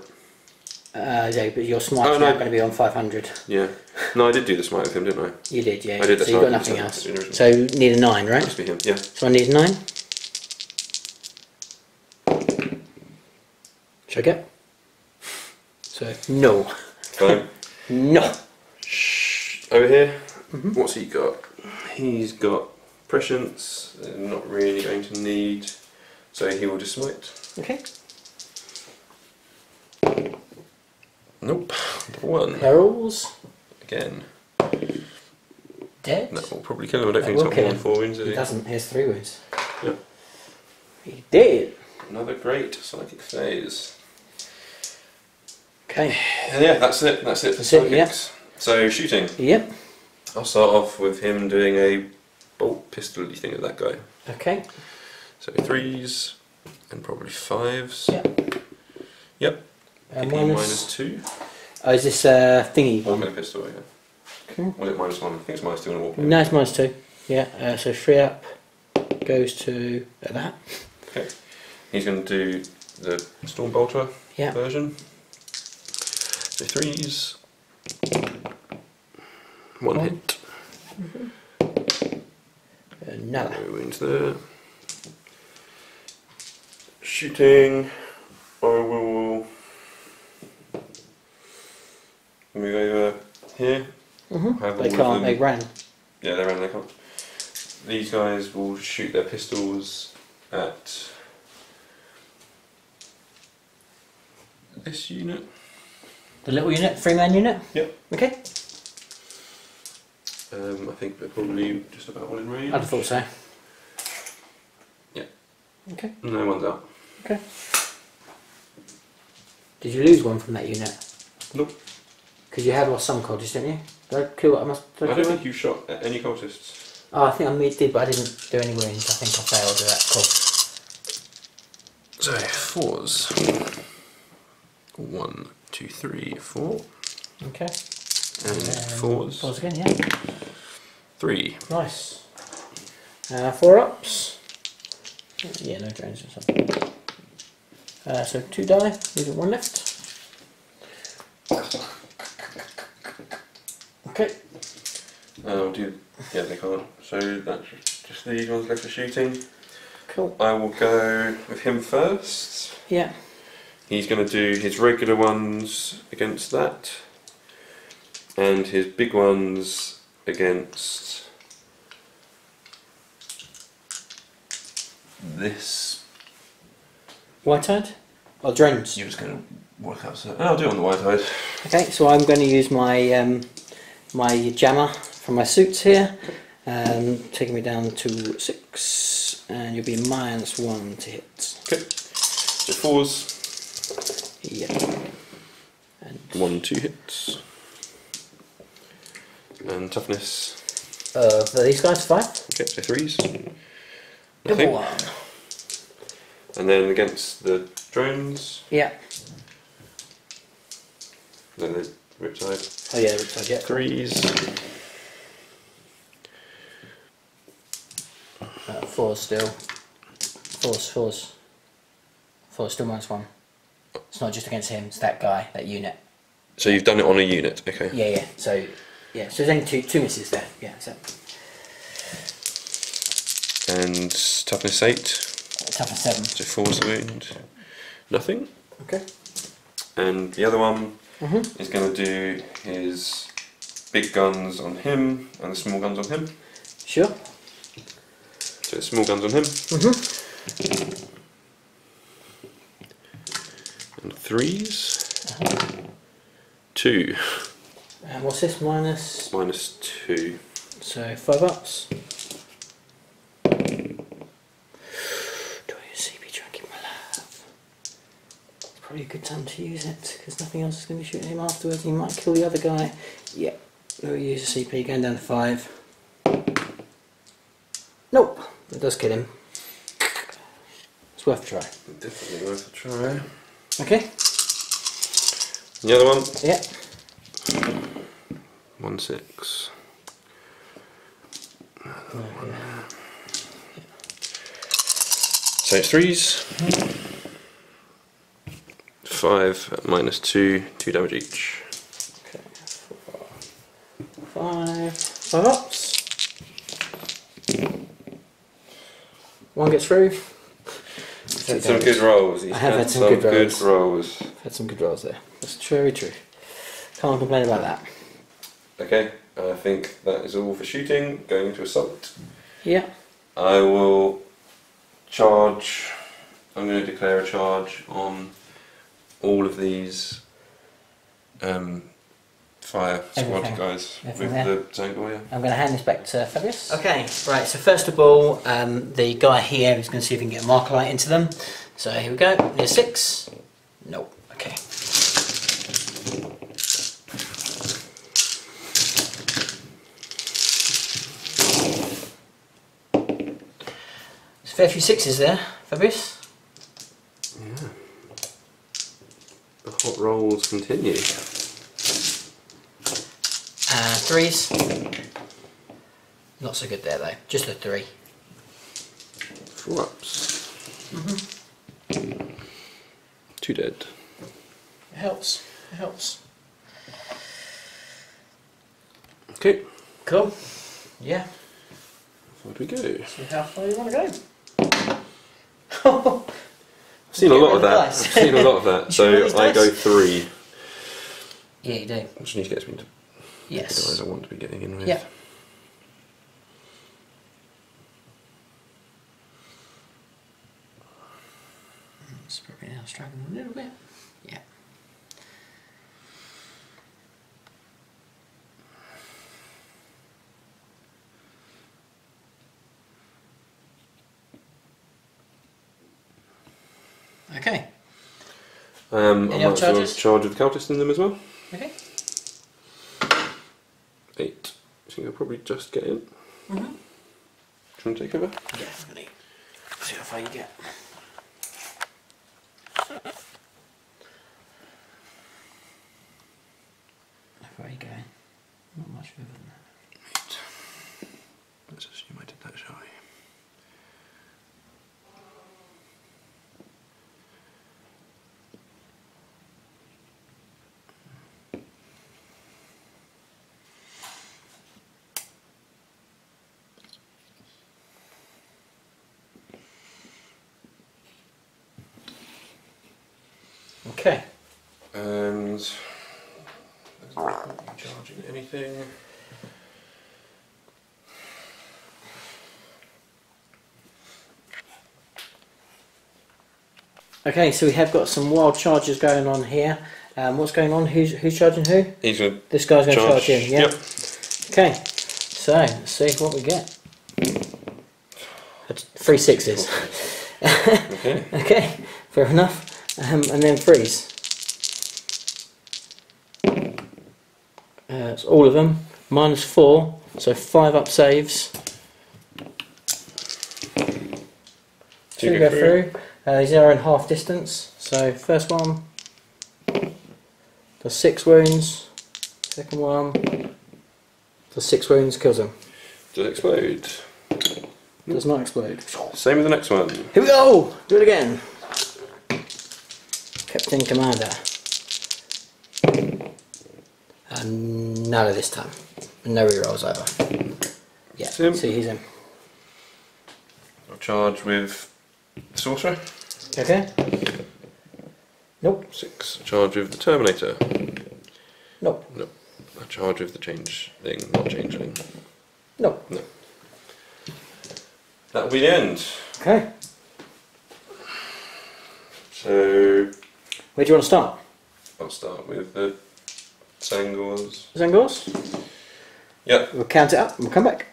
Yeah, but your smite's now going to be on 500. Yeah. No, I did do the Smite with him, didn't I? You did, yeah. I did the so you got nothing else. So you need a 9, right? Must be him, yeah. So I need a 9. Should I get? So, no. Fine. No. Shh. Over here, what's he got? He's got Prescience, not really going to need, so he will just Smite. Okay. Nope. 1. Perils. Again. Dead. That will probably kill him. I don't think he's got more than 4 wounds, does He he? doesn't. He has 3 wounds. Yeah. He did. Another great psychic phase. Okay. And yeah, that's it. That's it for psychics. So shooting. Yep. I'll start off with him doing a bolt pistol-y thing at that guy. Okay. So 3s and probably 5s. Yep. Yep. And -2. Oh, is this thingy one? Walking pistol, yeah. Okay. Was it -1? I think it's -2 on a walking. No, it's -2. Yeah. So 3 up goes to that. Okay. He's going to do the Stormbolter version. So 3s. 1 hit. Another. No wounds there. Shooting. I will move over here. They can't, they ran. Yeah, they ran, they can't. These guys will shoot their pistols at this unit. The little unit, 3-man unit? Yep. Okay. I think they're probably just about all in range. I'd have thought so. Yeah. Okay. No one's out. Okay. Did you lose one from that unit? Nope. Because you had lost some cultists, didn't you? Did I kill? I don't think you shot at any cultists. Oh, I think I did, but I didn't do any wounds. I think I failed at that. Cool. So 4s. 1, 2, 3, 4. Okay. And 4s. 4s again, yeah. 3. Nice. 4 ups. Yeah, no drains or something. So 2 die, leaving 1 left. Okay. I'll do. Yeah, they can't. So that's just these ones left for shooting. Cool. I will go with him first. Yeah. He's going to do his regular ones against that, and his big ones against this White-eyed? Or drones? You're just going to work out. So I'll do it on the white-eyed. Okay, so I'm going to use my my jammer from my suits here, taking me down to 6, and you'll be -1 to hit. Okay. So 4s. Yeah. And 1, 2 hits. And toughness. for these guys, 5. Okay, so 3s. Double Nothing. 1. And then against the drones. Yeah. Then the riptide. Oh yeah, riptide, yeah. 3s. 4 still. 4's still -1. It's not just against him, it's that guy, that unit. So you've done it on a unit, okay. Yeah. So there's only two misses there. Yeah, so And toughness 8. toughness 7. So 4's the wound. Nothing. Okay. And the other one is going to do his big guns on him and the small guns on him. Sure. So it's small guns on him. And 3s. 2. And what's this? Minus. -2. So 5 ups. Do I use CP try and keep my life? It's probably a good time to use it because nothing else is going to be shooting him afterwards. He might kill the other guy. Yeah. We'll use a CP going down to 5. Nope. It does kill him. It's worth a try. Definitely worth a try. Okay. The other one. Yeah. 1, 6. So it's 3s. 5 at -2, 2 damage each. Okay. 5 ups. 1 gets through. Some good rolls. He's I have had some good rolls. Had some good rolls there. That's very true. Can't complain about that. Okay, I think that is all for shooting. Going into assault. Yeah. I will charge. I'm going to declare a charge on all of these fire squad Everything. guys Everything with there. the Zangoria. I'm going to hand this back to Fabius. Okay, right, so first of all, the guy here is going to see if he can get a marker light into them. So here we go. Near 6. Nope. Okay. There's a fair few 6s there, Fabius. Yeah. The hot rolls continue. 3s. Not so good there though. Just a 3. 4 ups. 2 dead. It helps. It helps. Okay. Cool. Yeah. Where do we go? See how far you want to go. I've seen a lot of that. Dice. I've seen a lot of that. So I go 3. Yeah, you do. Which needs to get me into the guys Yes. I want to be getting in with. Yeah. It's probably now struggling a little bit. Yeah. Okay. I Any might other as well charges? charge with the Cultist in them as well. Okay. 8. So you'll probably just get in. Mm-hmm. Do you want to take over? Yeah, I'm gonna see how far you get. How far are you going? Not much further than that. 8. Let's assume I did that, shall we? Okay. And charging anything. Okay, so we have got some wild charges going on here. What's going on? Who's charging who? This guy's going to charge in, yeah? Yep. Okay, so let's see what we get. 3 6s. Okay. Okay, fair enough. And then freeze. It's all of them. -4, so 5 up saves. 2 go through. 0 and half distance. So first one does 6 wounds. Second one does 6 wounds, kills him. Does it explode? Does not explode. Same with the next one. Here we go! Do it again. Captain Commander. None of this time. No rerolls either. Yeah, see he's in. I'll charge with Sorcerer. Okay. Nope. 6. Charge with the Terminator. Nope. Nope. I charge with the change thing, not changeling. Nope. No. That'll be the end. Okay. So Where do you want to start? I'll start with the Zangors. Zangors? Yep. We'll count it up and we'll come back.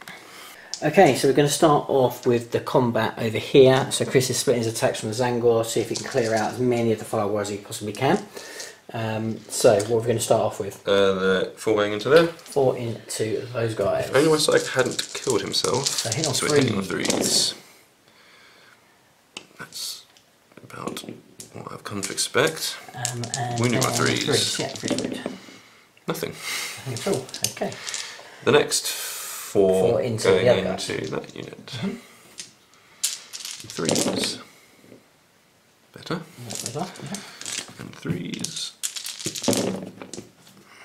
Okay, so we're going to start off with the combat over here. So Chris is splitting his attacks from the Zangor, see if he can clear out as many of the firewalls as he possibly can. So what are we going to start off with? The 4 going into there. 4 into those guys. If only my side hadn't killed himself. So hit on So threes. we're hitting on 3s. That's about what I've come to expect. And Wounding then on 3s. Yeah, 3 wound. Nothing. Nothing at all. Okay. The next 4 into going the other into that unit. 3s. Better. Better, yeah. And 3s.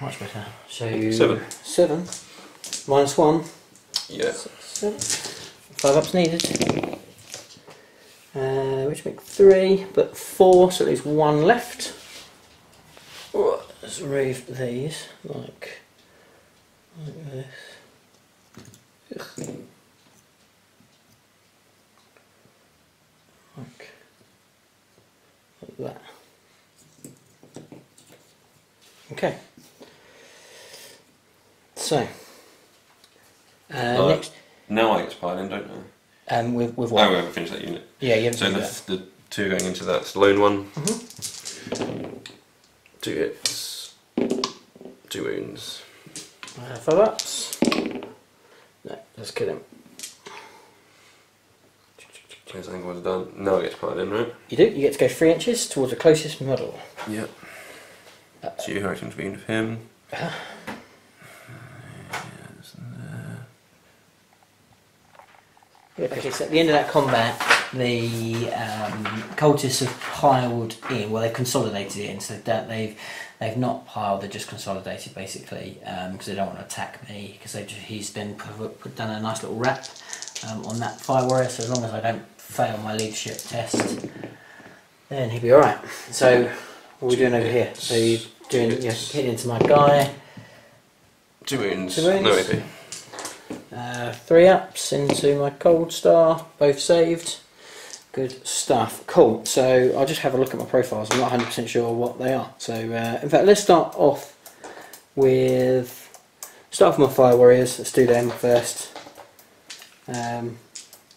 Much better. So 7. 7. -1. Yeah. 7. 5 ups needed. Which make 3, but 4, so there's 1 left. Oh, let's remove these like this. Ugh. Like that. Okay. So next, now I get to pile in, don't I? with I what? haven't finished that unit. Yeah, you have So to do that. the 2 going into that's the lone one. Mm-hmm. 2 hits. 2 wounds. 5 ups. No, let's kill him. His angle was done. Now I get to pile in, right? You do. You get to go 3 inches towards the closest model. Yep. So you're hurting to be with him. Okay, so at the end of that combat, the cultists have piled in. Well, they've consolidated in, so that they've not piled. They're just consolidated basically because they don't want to attack me. Because he's then done a nice little wrap on that fire warrior. So as long as I don't fail my leadership test, then he'll be all right. So what are we doing over here? So you're doing hitting into my guy. 2 wounds. 2 wounds. No AP. 3 ups into my cold star, both saved. Good stuff. Cool. So I'll just have a look at my profiles. I'm not 100% sure what they are. So in fact, let's start off with my fire warriors. Let's do them first.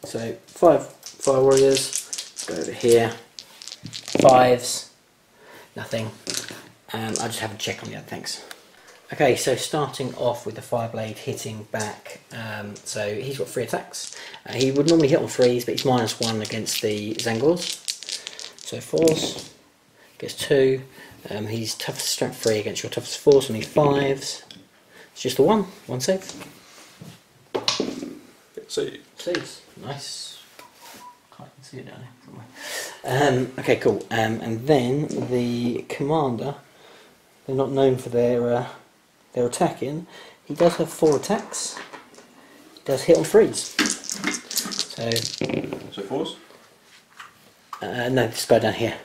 So 5 fire warriors. Let's go over here. 5s. Nothing. I'll just have a check on the other things. Okay, so starting off with the Fireblade hitting back, so he's got 3 attacks. He would normally hit on 3s, but he's -1 against the Zangors. So 4s, gets 2. He's toughest strength 3 against your toughest 4, so only 5s. It's just a 1 save. Save. Saves, nice. I can see it down there somewhere. Okay, cool. And then the commander, they're not known for their attacking. He does have 4 attacks. He does hit on 3s. So 4s? No, this guy down here.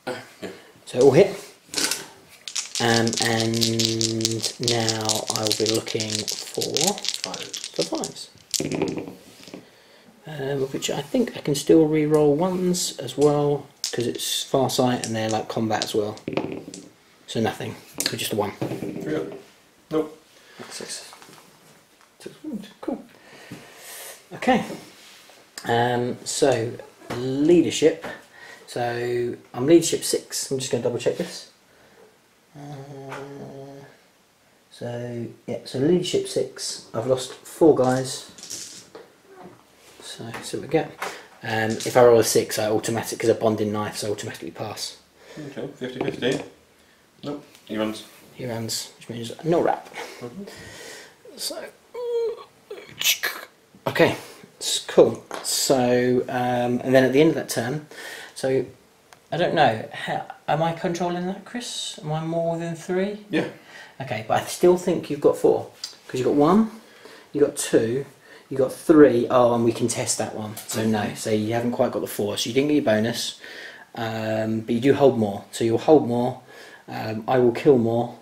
Oh, yeah. So all hit. And now I will be looking for 5s. Which I think I can still re-roll 1s as well, because it's far sight and they're like combat as well. So nothing, so just a 1. 3 up. Nope. 6. 6 wounds. Cool. Okay. So leadership. So I'm leadership 6. I'm just going to double check this. So yeah, so leadership 6. I've lost 4 guys. So see what we get. If I roll a 6, I automatically, because I bond in knives, I automatically pass. Okay, 50-50. Nope, he runs. He runs, which means no wrap. So okay, it's cool. So and then at the end of that turn, so I don't know, am I controlling that, Chris? Am I more than 3? Yeah. Okay, but I still think you've got 4 because you've got 1, you got 2, you got 3. Oh, and we can test that one. So no, so you haven't quite got the 4. So you didn't get your bonus, but you do hold more. So you'll hold more. I will kill more,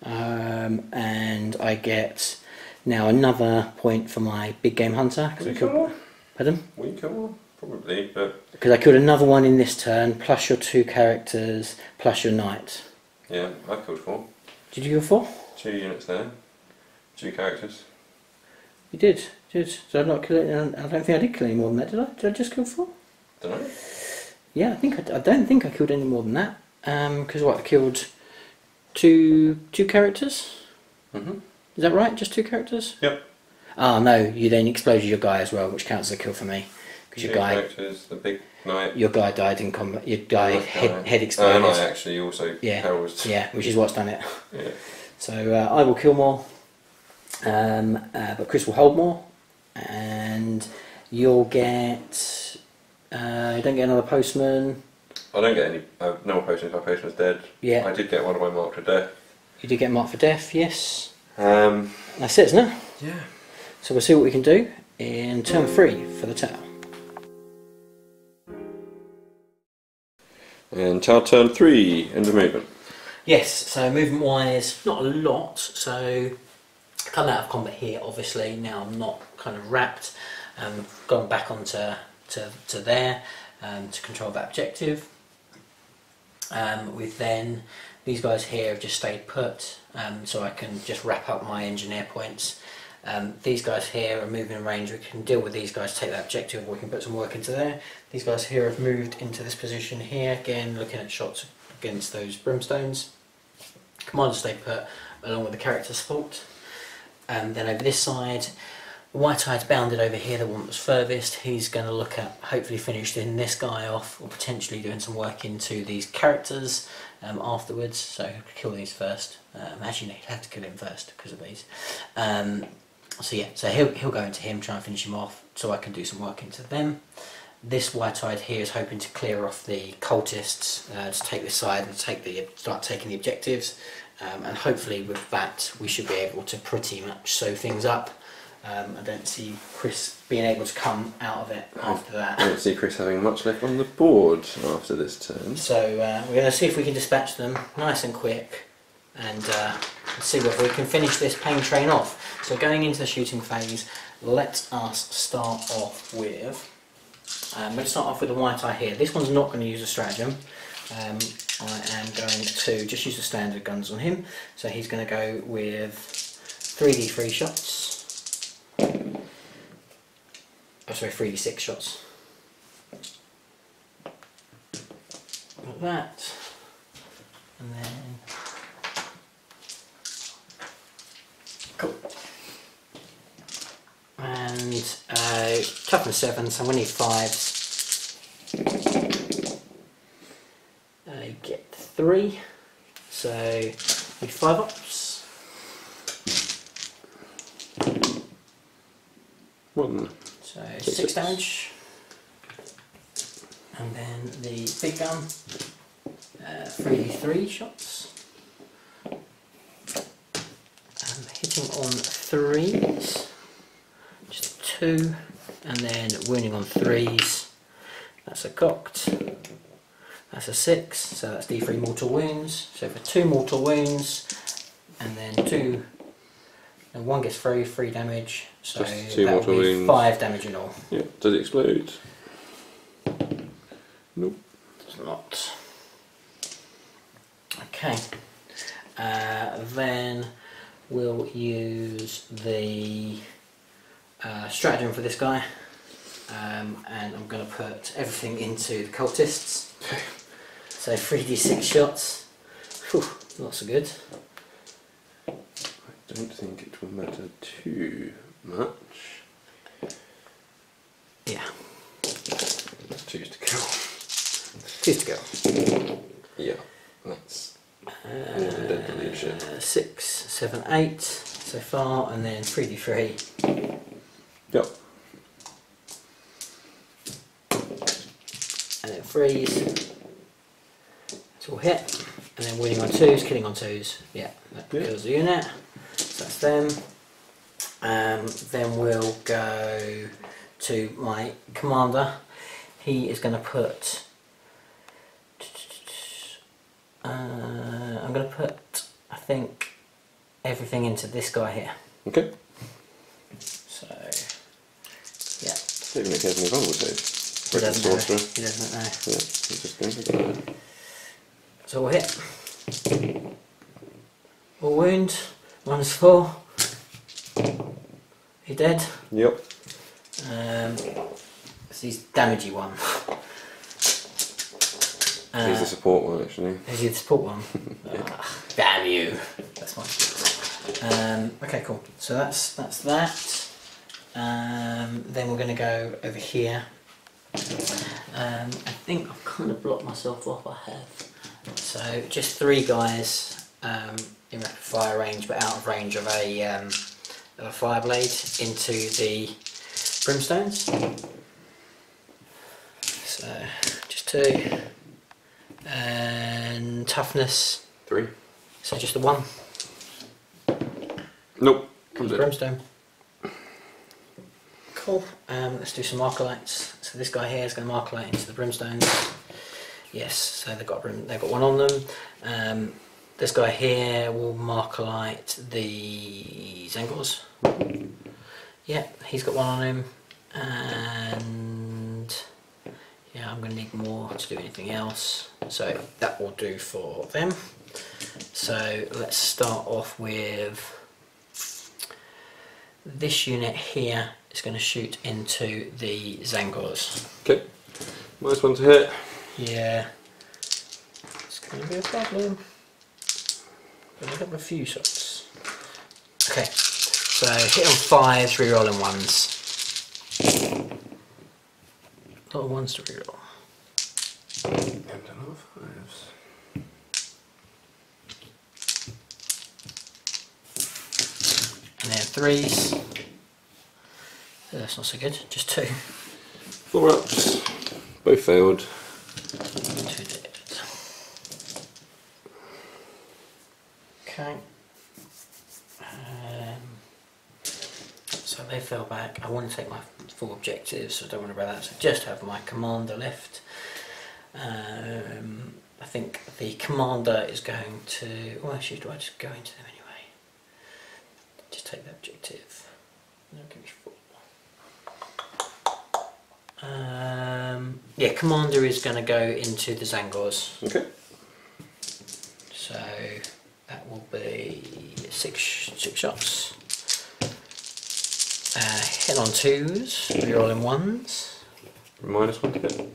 and I get now another point for my big game hunter. Will you kill more? Pardon? Will you kill more? Probably, but because I killed another one in this turn, plus your 2 characters, plus your knight. yeah, I killed 4. Did you kill 4? 2 units there. 2 characters. You did. So I not kill it. I don't think I did kill any more than that. Did I? Did I just kill 4? Don't know. Yeah, I don't think I killed any more than that. Because what, I killed two characters. Mhm. Is that right? Just 2 characters? Yep. Ah, no. You then exploded your guy as well, which counts as a kill for me. Because your 2 guy, characters, the big knight. your guy died in combat. Your guy Nice head guy. exploded. And I actually also Yeah. housed. Yeah, which is what's done it. Yeah. So I will kill more, but Chris will hold more, and you'll get. You don't get another postman. I don't get any. No more potions. My postman's dead. Yeah. I did get one of my marked to death. You did get marked for death, yes. Um. That's it, isn't it? Yeah. So we'll see what we can do in turn 3 for the tower. And tower turn 3, end of movement. Yes, so movement wise, not a lot. So come out of combat here, obviously. Now I'm not kind of wrapped. Gone back onto to there to control that objective. With then these guys here have just stayed put, so I can just wrap up my engineer points. These guys here are moving in range. We can deal with these guys, take that objective, or we can put some work into there. These guys here have moved into this position here, again looking at shots against those brimstones. Commander stay put along with the character support. Then over this side, the White-Eye's bounded over here, the one that's furthest. He's going to look at hopefully finishing this guy off, or potentially doing some work into these characters afterwards. So he'll kill these first. Actually, no, he'd have to kill him first because of these. So yeah, so he'll go into him, try and finish him off, so I can do some work into them. This White-Eyed here is hoping to clear off the cultists, to take this side and start taking the objectives, and hopefully with that we should be able to pretty much sew things up. I don't see Chris being able to come out of it after that. I don't see Chris having much left on the board after this turn. So we're going to see if we can dispatch them nice and quick, and see whether we can finish this pain train off. So going into the shooting phase, let us start off with. Let's start off with the White-Eye here. This one's not going to use a stratagem. I am going to just use the standard guns on him. So he's going to go with 3d3 shots. Oh, sorry, 3d6 shots. Like that. And then. Cool. And toughness 7, so we need 5s. I get 3, so need 5 ups. 1. So 6 damage. And then the big gun, 3d3 shots. Hitting on 3s, just 2, and then wounding on 3s. That's a cocked. That's a 6, so that's d3 mortal wounds. So for 2 mortal wounds, and then 2, and 1 gets 3 damage. So just 2 that mortal will be wounds. 5 damage in all. Yeah. Does it explode? Nope. not. Okay, then we'll use the stratagem for this guy, and I'm going to put everything into the cultists. So 3d6 shots. Whew, not so good. I don't think it will matter too much. Yeah. Let's choose to kill. 2 to go. Yeah, that's more than dead leadership. 6, 7, 8 so far, and then 3d3. Yep. And then freeze. It's all hit. And then winning on 2s, killing on 2s. Yeah, that kills the unit. So that's them. Then we'll go to my commander. He is going to put. I'm going to put, I think, everything into this guy here. Okay. So, yeah. Even if he has any vulnerable save. He doesn't know. He doesn't know. Yeah, he's just going to go. So we'll hit. All wound. 1-4. He dead. Yep. So he's damagey one. He's the support one, actually. Is he the support one? Damn you. That's fine. Okay, cool. So that's that. Then we're going to go over here. I think I've kind of blocked myself off. I have. So just 3 guys in rapid fire range, but out of range of a fire blade into the brimstones. So just 2. And toughness 3. So just the 1. Nope. Brimstone. Cool. Let's do some Arcalites. So this guy here is going to Arcalite into the brimstones. Yes. So they've got one on them. This guy here will Arcalite the Zangors. Yeah, he's got one on him, and yeah, I'm going to need more to do anything else. So that will do for them. So let's start off with this unit here. Is going to shoot into the Zangors. Okay. -1 to hit. Yeah. It's going to be a problem. But I've got a few shots. Okay. So hit on 5s, reroll in 1s. A lot of 1s to reroll. And a lot of 5s. And then 3s. That's not so good, just 2. 4 ups. Both failed. 2 dead. Okay. So they fell back. I want to take my full objectives, so I don't want to worry about that. So just have my commander left. I think the commander is going to. Oh, actually, do I just go into them anyway? Just take the objective. No, give me 4. Yeah, commander is going to go into the Zangors. Okay. So that will be 6 shots. Hit on 2s, reroll in 1s. -1 to hit.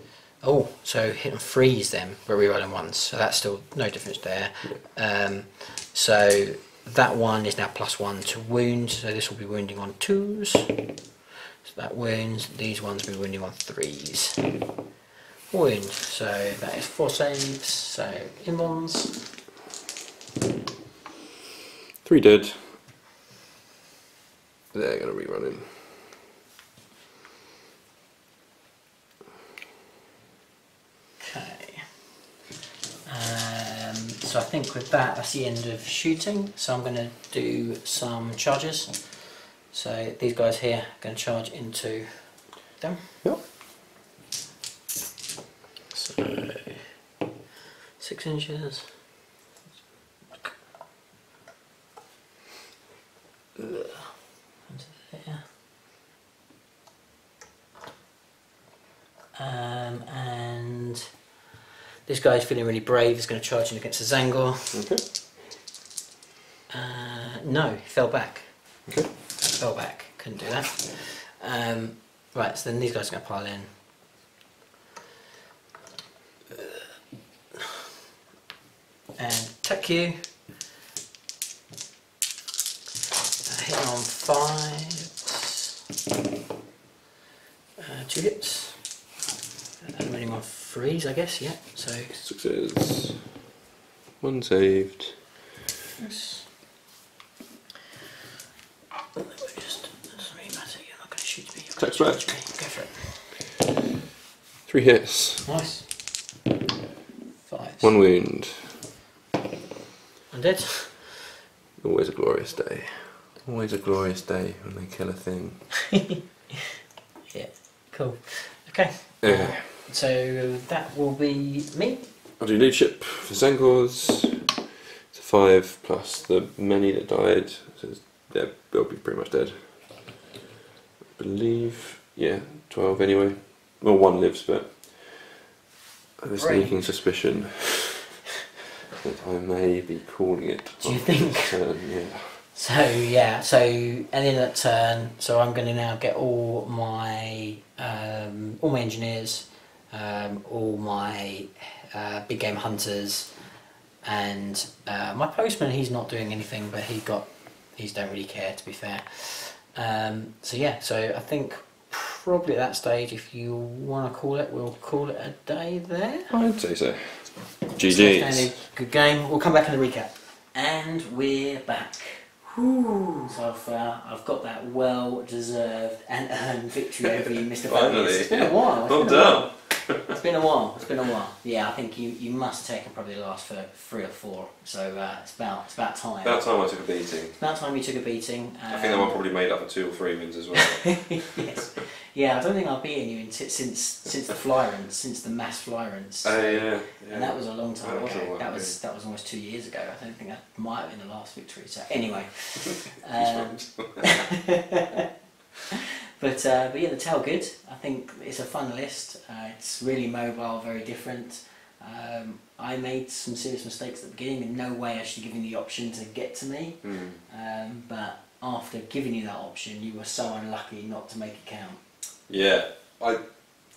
Oh, so hit and freeze them, but reroll in 1s. So that's still no difference there. So that one is now +1 to wound. So this will be wounding on 2s. So that wounds. These ones will be wounding on 3s. Wound. So that is 4 saves. So in 1s. 3 dead. They're going to rerun in. Okay. So I think with that, that's the end of shooting. So I'm going to do some charges. So these guys here are going to charge into them. Yep. So 6 inches. Into there. And This guy's feeling really brave. He's going to charge in against the Zangor. Okay. No, he fell back. Okay. Fell back. Couldn't do that. Right, so then these guys are going to pile in. And attack you. Hitting on 5. 2 hits. And winning on 3s, I guess, yeah. So success. 1 saved. Yes. Doesn't really matter, you're not going to shoot me. Attacks back. Go for it. 3 hits. Nice. 5. 1 wound. Undead. Always a glorious day. Always a glorious day when they kill a thing. Yeah, cool. Okay. So that will be me. I'll do leadership for Zangors. It's a 5 plus the many that died. So yeah, they'll be pretty much dead. I believe, yeah, 12 anyway. Well, 1 lives, but I have a sneaking suspicion that I may be calling it. Do you think? Yeah. So yeah, so and in that turn, so I'm going to now get all my engineers, all my big game hunters, and my postman. He's not doing anything, but he don't really care, to be fair. So yeah, so I think probably at that stage, if you want to call it, we'll call it a day there. I'd say so. GG's. Good game. We'll come back in the recap, and we're back. Whew. So I've got that well-deserved and earned victory over you, Mr. Finally. Fabius. It's been a while. Well done. It's been a while. It's been a while. Yeah, I think you must have taken probably the last for 3 or 4. So it's about time. About time I took a beating. It's about time you took a beating. I think that one probably made up for 2 or 3 wins as well. Yes. Yeah, I don't think I've beaten you since the fly runs, since the mass fly runs. Yeah. And that was a long time ago. While, that was almost 2 years ago. I don't think that might have been the last victory. So anyway. But yeah, the tail good. I think it's a fun list. It's really mobile, very different. I made some serious mistakes at the beginning. In no way actually giving the option to get to me. But after giving you that option, you were so unlucky not to make it count. Yeah,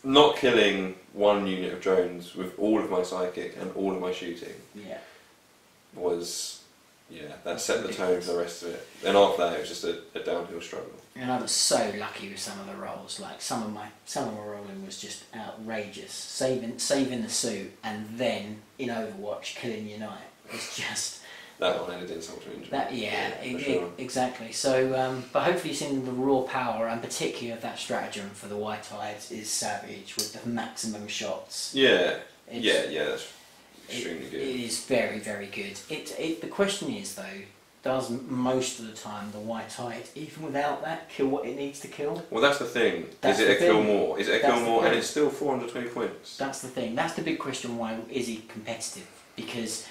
not killing 1 unit of drones with all of my psychic and all of my shooting. Yeah. Was, that set the tone for the rest of it. Then after that, it was just a downhill struggle. And I was so lucky with some of the rolls. Like some of my rolling was just outrageous. Saving the suit and then in Overwatch killing your knight. It's just. That one added insult to injury. Sure. Exactly. So, but hopefully you've seen the raw power, and particularly of that stratagem for the White Tides is savage with the maximum shots. Yeah, that's extremely good. It is very, very good. The question is though, does most of the time the White Tide, even without that, kill what it needs to kill? Well, that's the thing. Is it a kill more? Is it a kill more, and it's still 420 points? That's the thing. That's the big question. Why is he competitive? Because.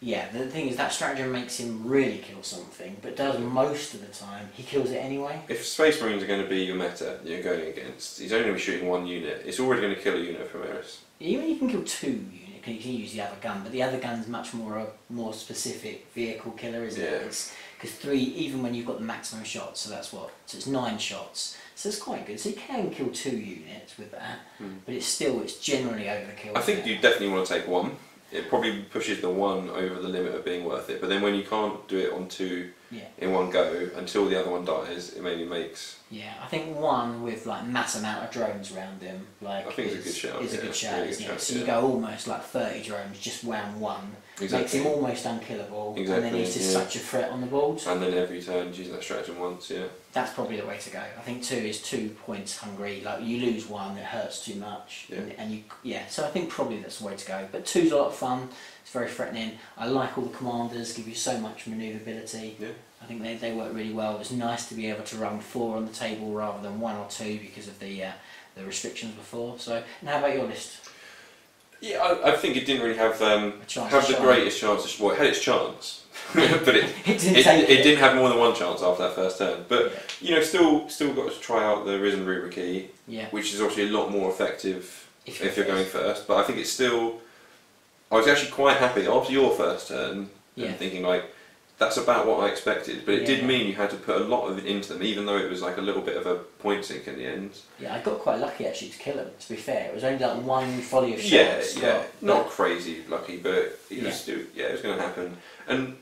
Yeah, the thing is that stratagem makes him really kill something, but does most of the time he kills it anyway. If Space Marines are going to be your meta you're going against, he's only going to be shooting 1 unit. It's already going to kill a unit from Eris. Even you can kill 2 units, you can use the other gun, but the other gun's much more a more specific vehicle killer, isn't it? Because 3, even when you've got the maximum shots, so that's what? So it's 9 shots. So it's quite good. So you can kill 2 units with that, but it's generally overkill. I think you definitely want to take 1. It probably pushes the 1 over the limit of being worth it, but then when you can't do it on 2 in one go until the other one dies, it maybe makes. Yeah, I think 1 with like mass amount of drones around him, like I think it's a good shout. Is a good shout, really isn't good it? shout, So you go almost like 30 drones, just round 1. Exactly. Makes him almost unkillable, Exactly, and then he's just such a threat on the board. And then every turn using that stratagem once, That's probably the way to go. I think 2 is 2 points hungry. Like you lose 1, it hurts too much, and you So I think probably that's the way to go. But 2's a lot of fun. It's very threatening. I like all the commanders. Give you so much manoeuvrability. Yeah. I think they work really well. It was nice to be able to run 4 on the table rather than 1 or 2 because of the restrictions before. So, and how about your list? Yeah, I think it didn't really have the greatest chance. Well, it had its chance, but it didn't have more than 1 chance after that first turn. But still got to try out the Risen Rubric, which is obviously a lot more effective if you're going first. But I think it's still I was actually quite happy after your first turn, Yeah. and thinking like, that's about what I expected. But it did Yeah. mean you had to put a lot of it into them, even though it was like a little bit of a point sink in the end. Yeah, I got quite lucky actually to kill him. To be fair, it was only like one volley of shots. Yeah, not crazy lucky, but it was still, it was going to happen. And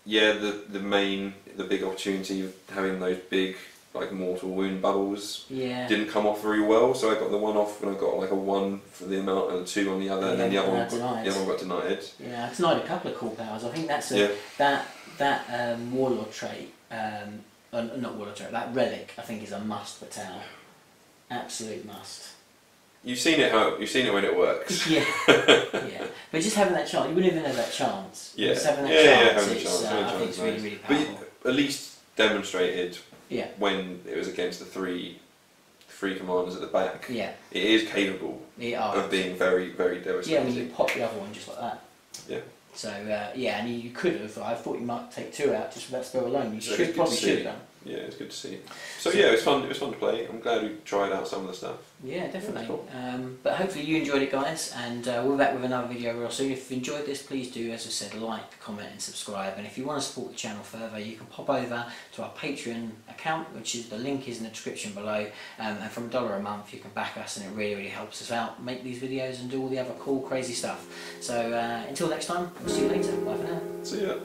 yeah, the big opportunity of having those big like mortal wound bubbles didn't come off very well. So I got the one off, and I got like a 1 for the amount and a 2 on the other, and then the other one got denied. Yeah, I denied a couple of cool powers. I think that's that warlord trait. Not warlord trait. That relic I think is a must for Tau. Absolute must. You've seen it when it works. Yeah, yeah. But just having that chance, you wouldn't even have that chance. Yeah, just having that chance, having it's, I think it's really, really powerful. But at least demonstrated Yeah. when it was against the three commanders at the back. Yeah. It is capable of being very, very devastating. Yeah, when you pop the other one just like that. Yeah. So yeah, and you could have. I thought you might take 2 out just for that spell alone. You should have done. Yeah, it's good to see. So yeah, it was fun. It was fun to play. I'm glad we tried out some of the stuff. Yeah, definitely. Cool. But hopefully you enjoyed it, guys. And we'll be back with another video real soon. If you've enjoyed this, please do, as I said, like, comment, and subscribe. And if you want to support the channel further, you can pop over to our Patreon account, which is the link is in the description below. And from $1 a month, you can back us, and it really, really helps us out make these videos and do all the other cool, crazy stuff. So until next time, we'll see you later. Bye for now. See ya.